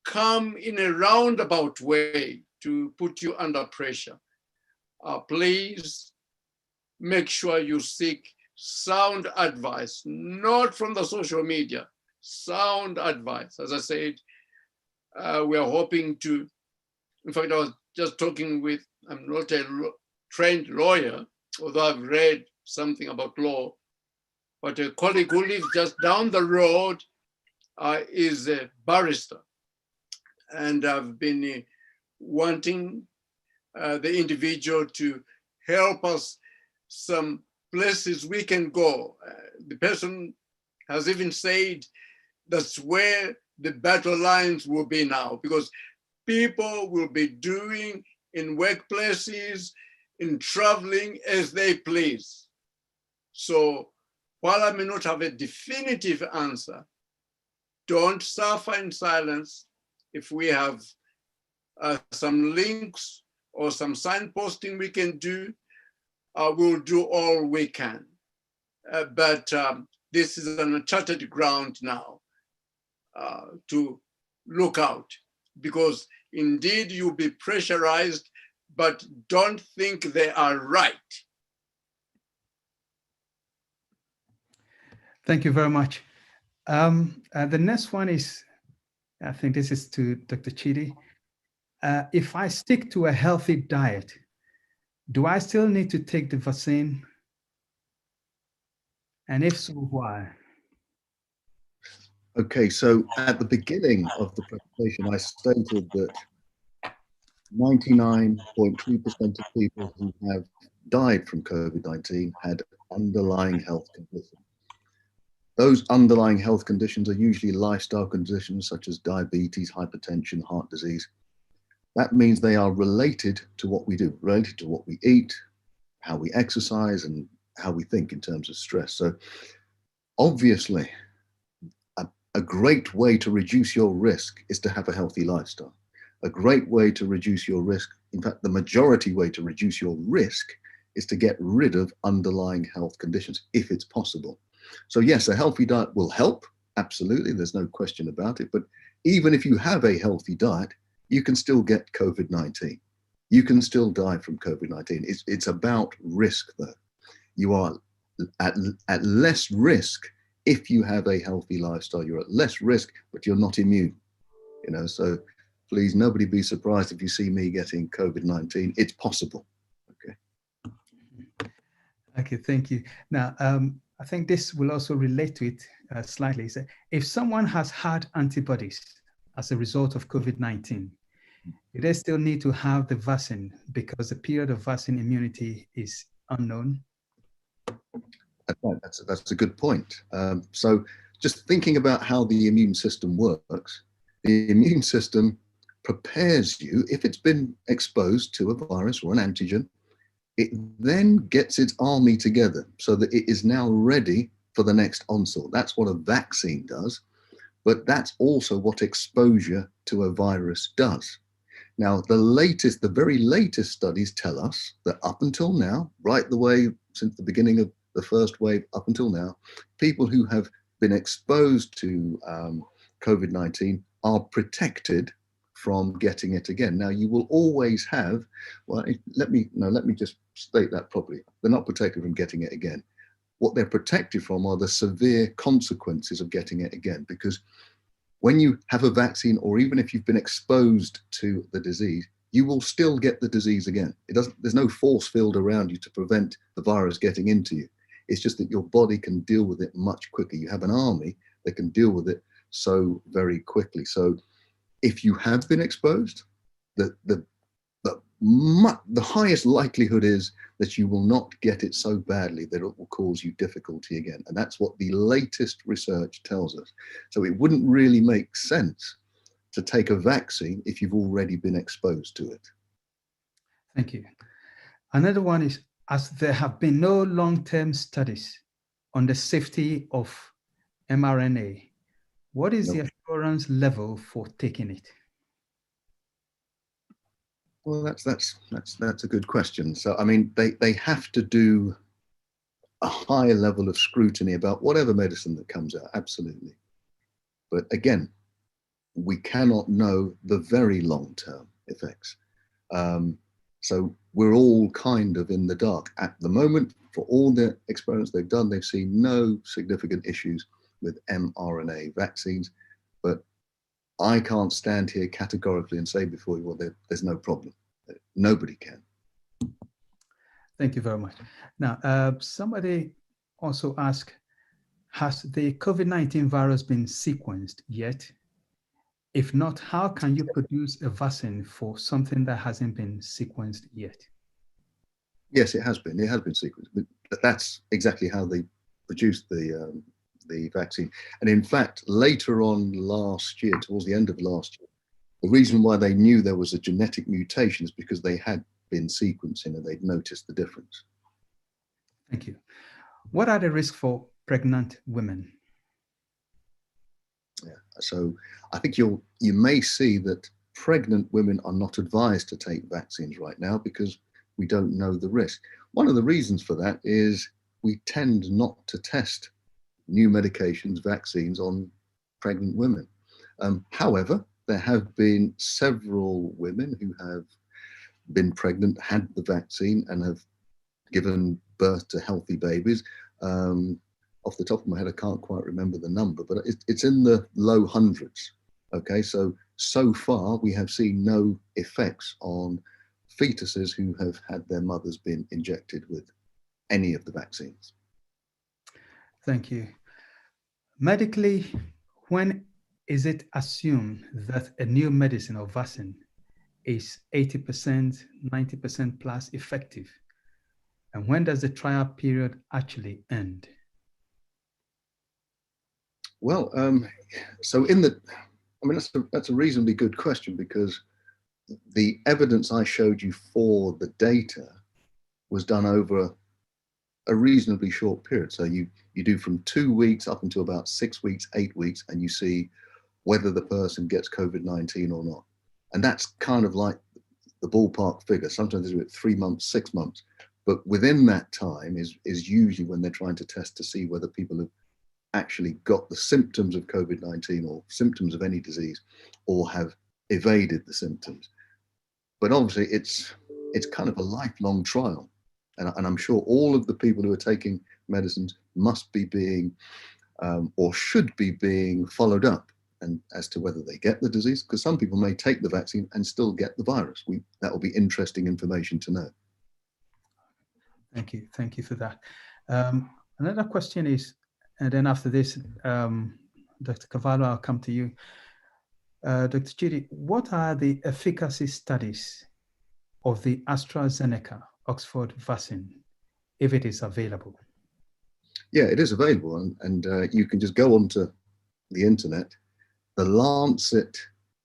come in a roundabout way to put you under pressure. Please make sure you seek sound advice, not from the social media, sound advice. As I said, we are hoping to, in fact, I was just talking with, I'm not a trained lawyer, although I've read something about law, but a colleague who lives just down the road is a barrister. And I've been wanting the individual to help us some places we can go. The person has even said that's where the battle lines will be now, because people will be doing in workplaces, in traveling as they please. So while I may not have a definitive answer, don't suffer in silence. If we have some links or some signposting we can do, we'll do all we can. But this is an uncharted ground now to look out, because indeed you'll be pressurized, but don't think they are right. Thank you very much. The next one is, I think this is to Dr. Chidi. If I stick to a healthy diet, do I still need to take the vaccine? And if so, why? Okay, so at the beginning of the presentation, I stated that 99.3% of people who have died from COVID-19 had underlying health conditions. Those underlying health conditions are usually lifestyle conditions such as diabetes, hypertension, heart disease. That means they are related to what we do, related to what we eat, how we exercise, and how we think in terms of stress. So obviously, a great way to reduce your risk is to have a healthy lifestyle. A great way to reduce your risk, in fact, the majority way to reduce your risk is to get rid of underlying health conditions if it's possible. So yes, a healthy diet will help, absolutely, there's no question about it. But even if you have a healthy diet, you can still get COVID-19. You can still die from COVID-19. It's about risk though. You are at less risk if you have a healthy lifestyle. You're at less risk, but you're not immune. So please, nobody be surprised if you see me getting COVID-19. It's possible. Okay. Okay, thank you. Now, I think this will also relate to it slightly. So if someone has had antibodies as a result of COVID-19, do they still need to have the vaccine because the period of vaccine immunity is unknown? That's a good point. So just thinking about how the immune system works, the immune system prepares you, if it's been exposed to a virus or an antigen, it then gets its army together so that it is now ready for the next onslaught. That's what a vaccine does, but that's also what exposure to a virus does. Now, the very latest studies tell us that up until now, right the way since the beginning of the first wave up until now, people who have been exposed to COVID-19 are protected from getting it again. Now, you will always have, well, let me just state that properly. They're not protected from getting it again. What they're protected from are the severe consequences of getting it again, because when you have a vaccine, or even if you've been exposed to the disease, you will still get the disease again. There's no force field around you to prevent the virus getting into you. It's just that your body can deal with it much quicker. You have an army that can deal with it so very quickly. So if you have been exposed, the highest likelihood is that you will not get it so badly that it will cause you difficulty again. And that's what the latest research tells us. So it wouldn't really make sense to take a vaccine if you've already been exposed to it. Thank you. Another one is, as there have been no long-term studies on the safety of mRNA, what is the assurance level for taking it? Well, that's a good question. So, I mean, they have to do a high level of scrutiny about whatever medicine that comes out, absolutely. But again, we cannot know the very long-term effects. So we're all kind of in the dark at the moment. For all the experiments they've done, they've seen no significant issues with mRNA vaccines, but I can't stand here categorically and say before you, well, there's no problem. Nobody can. Thank you very much. Now, somebody also asked, has the COVID-19 virus been sequenced yet? If not, how can you produce a vaccine for something that hasn't been sequenced yet? Yes, it has been. It has been sequenced, but that's exactly how they produced the vaccine. And in fact, later on last year, towards the end of last year, the reason why they knew there was a genetic mutation is because they had been sequencing and they'd noticed the difference. Thank you. What are the risks for pregnant women? Yeah, so I think you may see that pregnant women are not advised to take vaccines right now because we don't know the risk. One of the reasons for that is we tend not to test new medications, vaccines on pregnant women. However, there have been several women who have been pregnant, had the vaccine, and have given birth to healthy babies. Off the top of my head, I can't quite remember the number, but it's in the low hundreds. Okay, so far we have seen no effects on fetuses who have had their mothers been injected with any of the vaccines. Thank you. Medically, when is it assumed that a new medicine or vaccine is 80%, 90% plus effective? And when does the trial period actually end? Well, so that's a reasonably good question, because the evidence I showed you for the data was done over a reasonably short period. So you do from 2 weeks up until about 6 weeks, 8 weeks, and you see whether the person gets COVID-19 or not. And that's kind of like the ballpark figure. Sometimes they do it 3 months, 6 months, but within that time is usually when they're trying to test to see whether people have actually got the symptoms of COVID-19 or symptoms of any disease, or have evaded the symptoms. But obviously it's kind of a lifelong trial. And I'm sure all of the people who are taking medicines must be being, or should be being followed up, and as to whether they get the disease, because some people may take the vaccine and still get the virus. That will be interesting information to know. Thank you for that. Another question is, and then after this, Dr. Kavaloh, I'll come to you. Dr. Chidi, what are the efficacy studies of the AstraZeneca Oxford vaccine, if it is available? Yeah, it is available, and you can just go onto the internet. The Lancet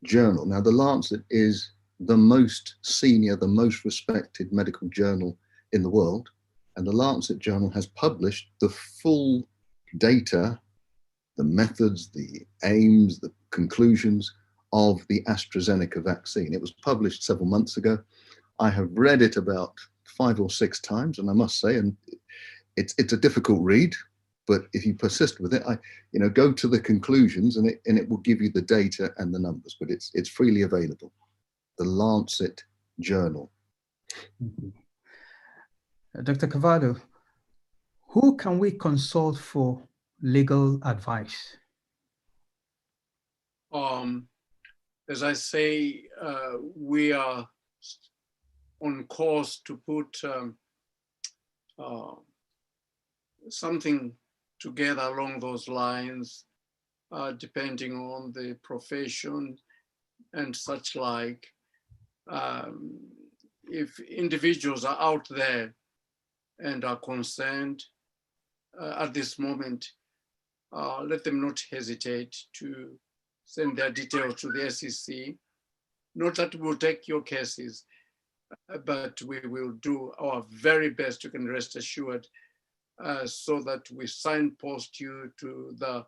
journal. Now, the Lancet is the most senior, the most respected medical journal in the world, and the Lancet journal has published the full data, the methods, the aims, the conclusions of the AstraZeneca vaccine. It was published several months ago. I have read it about 5 or 6 times, and I must say, and it's a difficult read, but if you persist with it, go to the conclusions, and it will give you the data and the numbers. But it's freely available. The Lancet Journal. Dr. Kavaloh, who can we consult for legal advice? As I say, we are on course to put something together along those lines, depending on the profession and such like. If individuals are out there and are concerned at this moment, let them not hesitate to send their details to the SEC. Not that we'll take your cases, but we will do our very best, you can rest assured, so that we signpost you to the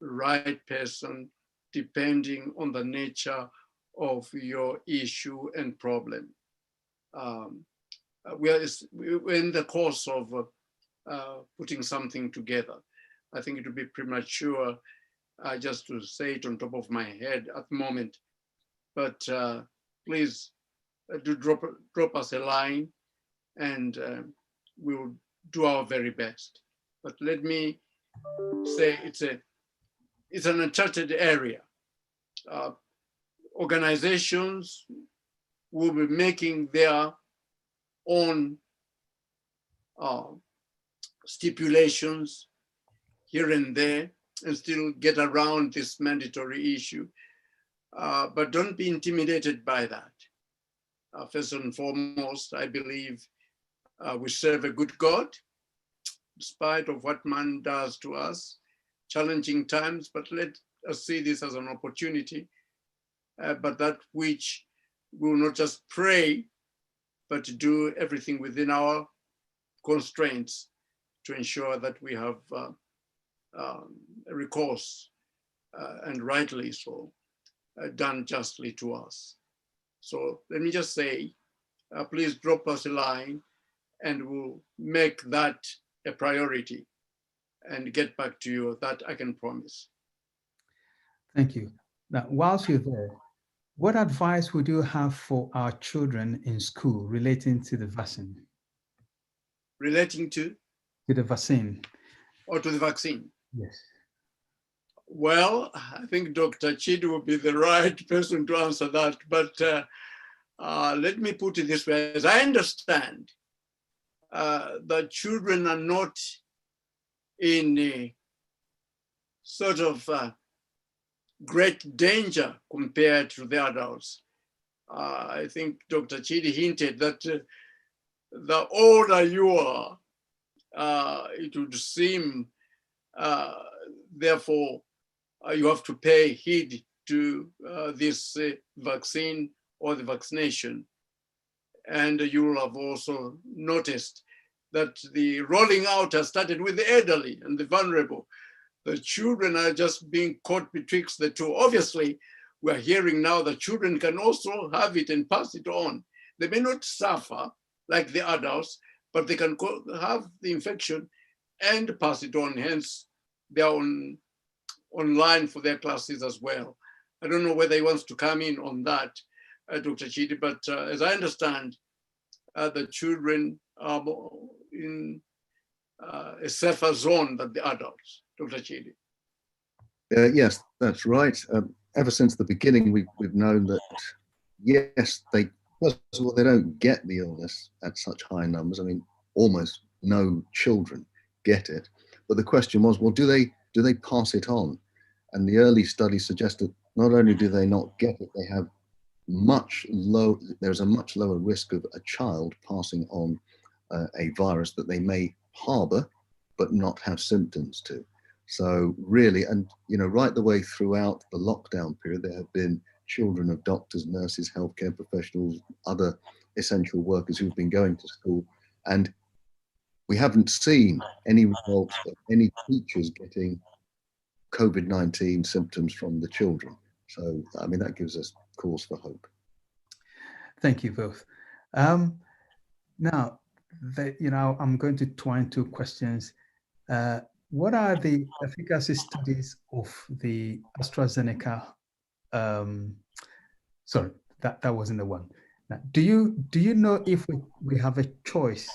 right person, depending on the nature of your issue and problem. We're in the course of putting something together. I think it would be premature just to say it on top of my head at the moment, but please do drop us a line, and we'll do our very best. But let me say it's an uncharted area. Organizations will be making their own stipulations here and there and still get around this mandatory issue. But don't be intimidated by that. First and foremost, I believe we serve a good God, in spite of what man does to us. Challenging times, but let us see this as an opportunity. But that which we will not just pray, but to do everything within our constraints to ensure that we have recourse, and rightly so, done justly to us. So let me just say, please drop us a line, and we'll make that a priority and get back to you. That I can promise. Thank you. Now, whilst you're there, what advice would you have for our children in school relating to the vaccine? Relating to? To the vaccine. Or to the vaccine? Yes. Well, I think Dr. Chidi will be the right person to answer that, but let me put it this way. As I understand, the children are not in a sort of great danger compared to the adults. I think Dr. Chidi hinted that the older you are, it would seem, therefore, you have to pay heed to this vaccine or the vaccination. And you will have also noticed that the rolling out has started with the elderly and the vulnerable. The children are just being caught betwixt the two. Obviously, we're hearing now that children can also have it and pass it on. They may not suffer like the adults, but they can have the infection and pass it on. Hence, they're online for their classes as well. I don't know whether he wants to come in on that, Dr. Chidi, but as I understand, the children are in a safer zone than the adults. Dr. Chidi. Yes, that's right. Ever since the beginning, we've known that, yes, first of all, they don't get the illness at such high numbers. I mean, almost no children get it. But the question was, well, do they pass it on? And the early studies suggested not only do they not get it, they have there's a much lower risk of a child passing on a virus that they may harbor, but not have symptoms to. So really, and right the way throughout the lockdown period, there have been children of doctors, nurses, healthcare professionals, other essential workers who've been going to school, and we haven't seen any results of any teachers getting COVID-19 symptoms from the children. So, I mean, that gives us cause for hope. Thank you both. Now, I'm going to twine two questions. What are the efficacy studies of the AstraZeneca? Sorry, that wasn't the one. Now, do you know if we have a choice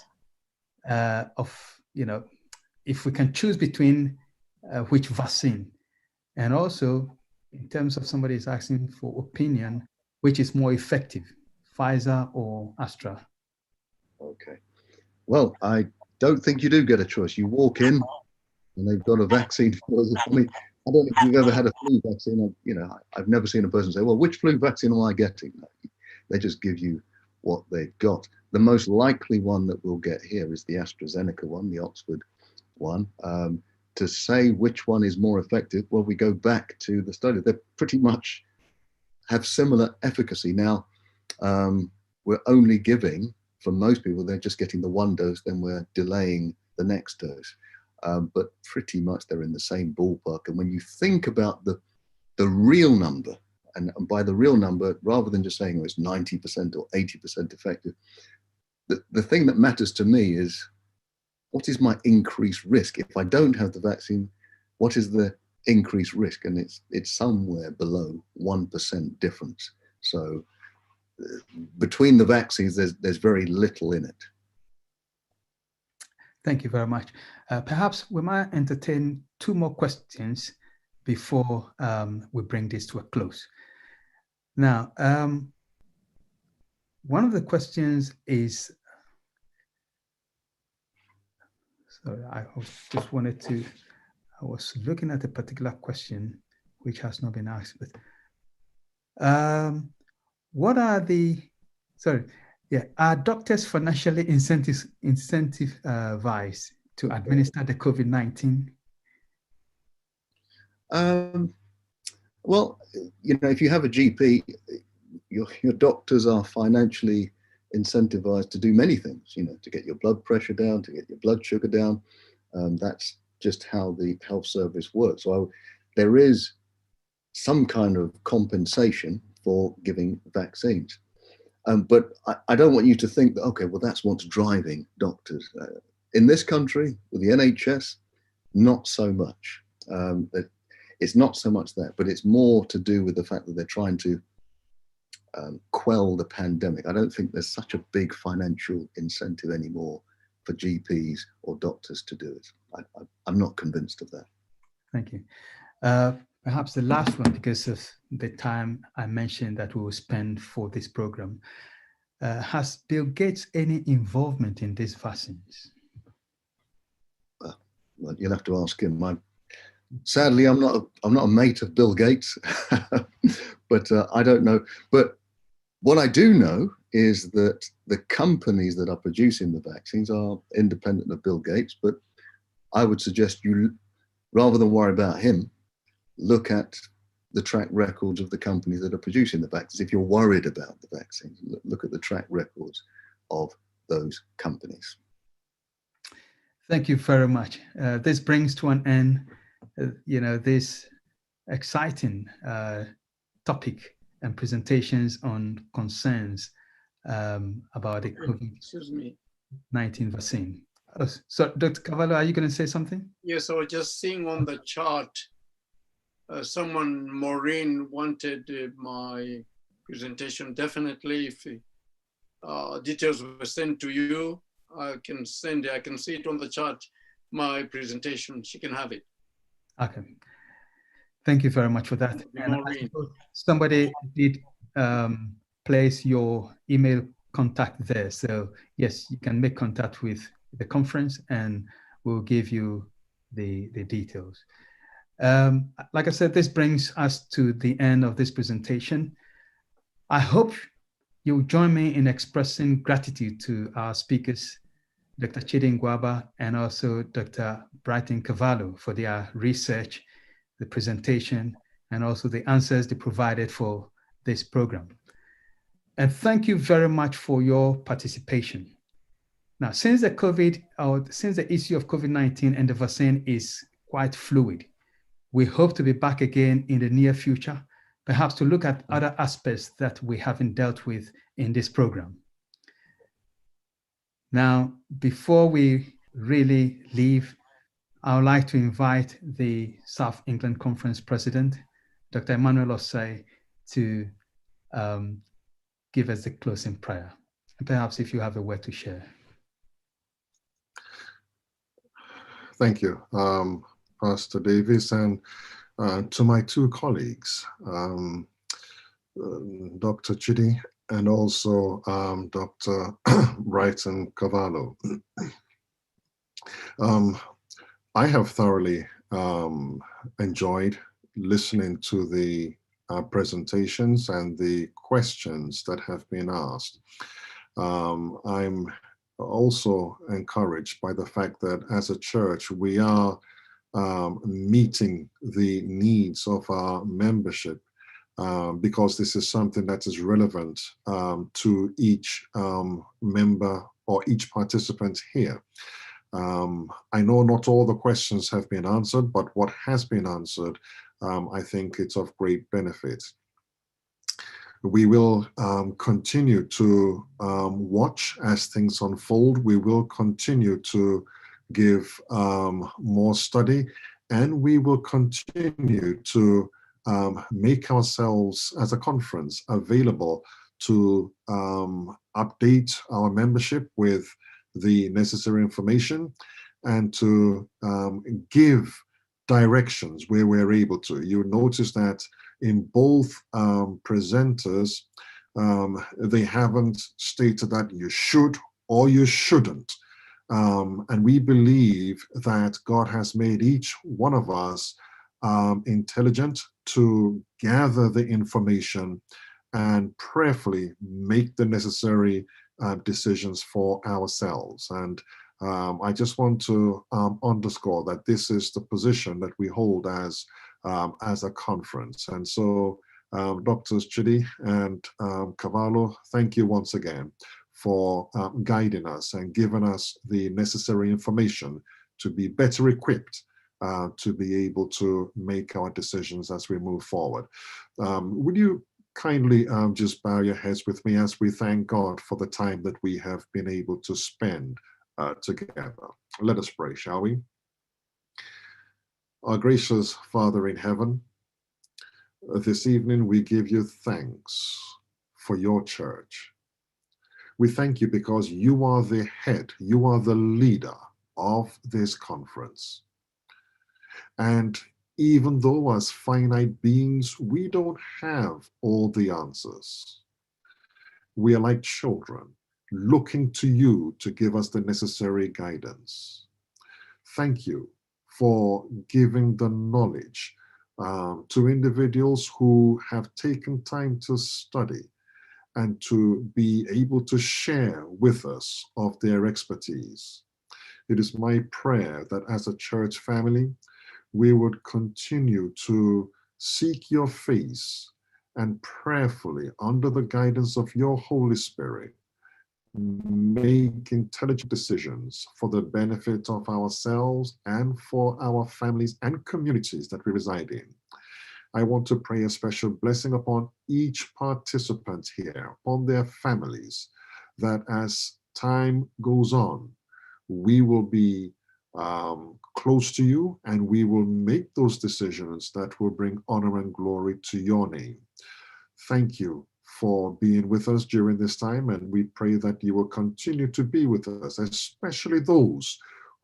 of, if we can choose between which vaccine? And also, in terms of somebody is asking for opinion, which is more effective, Pfizer or Astra? Okay. Well, I don't think you do get a choice. You walk in and they've got a vaccine for you. I mean, I don't know if you've ever had a flu vaccine. I've never seen a person say, well, which flu vaccine am I getting? They just give you what they've got. The most likely one that we'll get here is the AstraZeneca one, the Oxford one. To say which one is more effective, well, we go back to the study. They pretty much have similar efficacy. Now, we're only giving, for most people, they're just getting the one dose, then we're delaying the next dose. But pretty much they're in the same ballpark. And when you think about the real number, and by the real number, rather than just saying, oh, it's 90% or 80% effective, the thing that matters to me is, what is my increased risk? If I don't have the vaccine, what is the increased risk? And it's somewhere below 1% difference. So between the vaccines, there's very little in it. Thank you very much. Perhaps we might entertain two more questions before we bring this to a close. Now, one of the questions is, sorry, I was looking at a particular question which has not been asked, but what are the, are doctors financially incentivized to administer the COVID-19? Well, if you have a GP, your doctors are financially incentivized to do many things, to get your blood pressure down, to get your blood sugar down. That's just how the health service works. So there is some kind of compensation for giving vaccines. But I don't want you to think that, okay, well, that's what's driving doctors. In this country, with the NHS, not so much. It's not so much that, but it's more to do with the fact that they're trying to quell the pandemic. I don't think there's such a big financial incentive anymore for GPs or doctors to do it. I'm not convinced of that. Thank you. Perhaps the last one, because of the time I mentioned that we will spend for this program. Has Bill Gates any involvement in these vaccines? Well, you'll have to ask him. Sadly, I'm not a mate of Bill Gates, but I don't know. But what I do know is that the companies that are producing the vaccines are independent of Bill Gates. But I would suggest you, rather than worry about him, look at the track records of the companies that are producing the vaccines. If you're worried about the vaccines, look at the track records of those companies. Thank you very much. This brings to an end, this exciting topic and presentations on concerns about the COVID-19 vaccine. So, Dr. Kavaloh, are you going to say something? Yes, I was just seeing on the chart, Maureen wanted my presentation. Definitely, if details were sent to you, I can see it on the chart, my presentation. She can have it. Okay. Thank you very much for that. And somebody did place your email contact there. So yes, you can make contact with the conference and we'll give you the details. Like I said, this brings us to the end of this presentation. I hope you'll join me in expressing gratitude to our speakers Dr. Chidi Ngwaba and also Dr. Brighton Cavallo for their research, the presentation, and also the answers they provided for this program. And thank you very much for your participation. Now, since the issue of COVID-19 and the vaccine is quite fluid, we hope to be back again in the near future, perhaps to look at other aspects that we haven't dealt with in this program. Now, before we really leave, I would like to invite the South England Conference President, Dr. Emmanuel Osei, to give us the closing prayer. And perhaps if you have a word to share. Thank you, Pastor Davis, and to my two colleagues, Dr. Chidi and also Dr. Brighton Cavallo. I have thoroughly enjoyed listening to the presentations and the questions that have been asked. I'm also encouraged by the fact that as a church, we are meeting the needs of our membership because this is something that is relevant to each member or each participant here. I know not all the questions have been answered, but what has been answered, I think it's of great benefit. We will continue to watch as things unfold. We will continue to give more study, and we will continue to make ourselves as a conference available to update our membership with the necessary information and to give directions where we're able to. You notice that in both presenters, they haven't stated that you should or you shouldn't. And we believe that God has made each one of us intelligent to gather the information and prayerfully make the necessary decisions for ourselves. And I just want to underscore that this is the position that we hold as a conference. And so, Drs. Chidi and Kavaloh, thank you once again for guiding us and giving us the necessary information to be better equipped to be able to make our decisions as we move forward. Would you kindly just bow your heads with me as we thank God for the time that we have been able to spend together. Let us pray, shall we? Our gracious Father in heaven, this evening we give you thanks for your church. We thank you because you are the head, you are the leader of this conference. And even though as finite beings, we don't have all the answers, we are like children looking to you to give us the necessary guidance. Thank you for giving the knowledge to individuals who have taken time to study and to be able to share with us of their expertise. It is my prayer that as a church family, we would continue to seek your face and prayerfully, under the guidance of your Holy Spirit, make intelligent decisions for the benefit of ourselves and for our families and communities that we reside in. I want to pray a special blessing upon each participant here, upon their families, that as time goes on, we will be close to you and we will make those decisions that will bring honor and glory to your name. Thank you for being with us during this time, and we pray that you will continue to be with us, especially those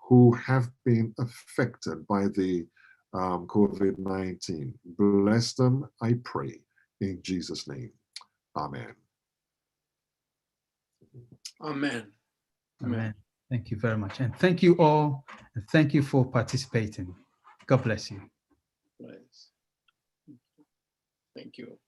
who have been affected by the COVID-19. Bless them, I pray, in Jesus' name. Amen. Amen. Amen. Thank you very much. And thank you all. And thank you for participating. God bless you. Thank you.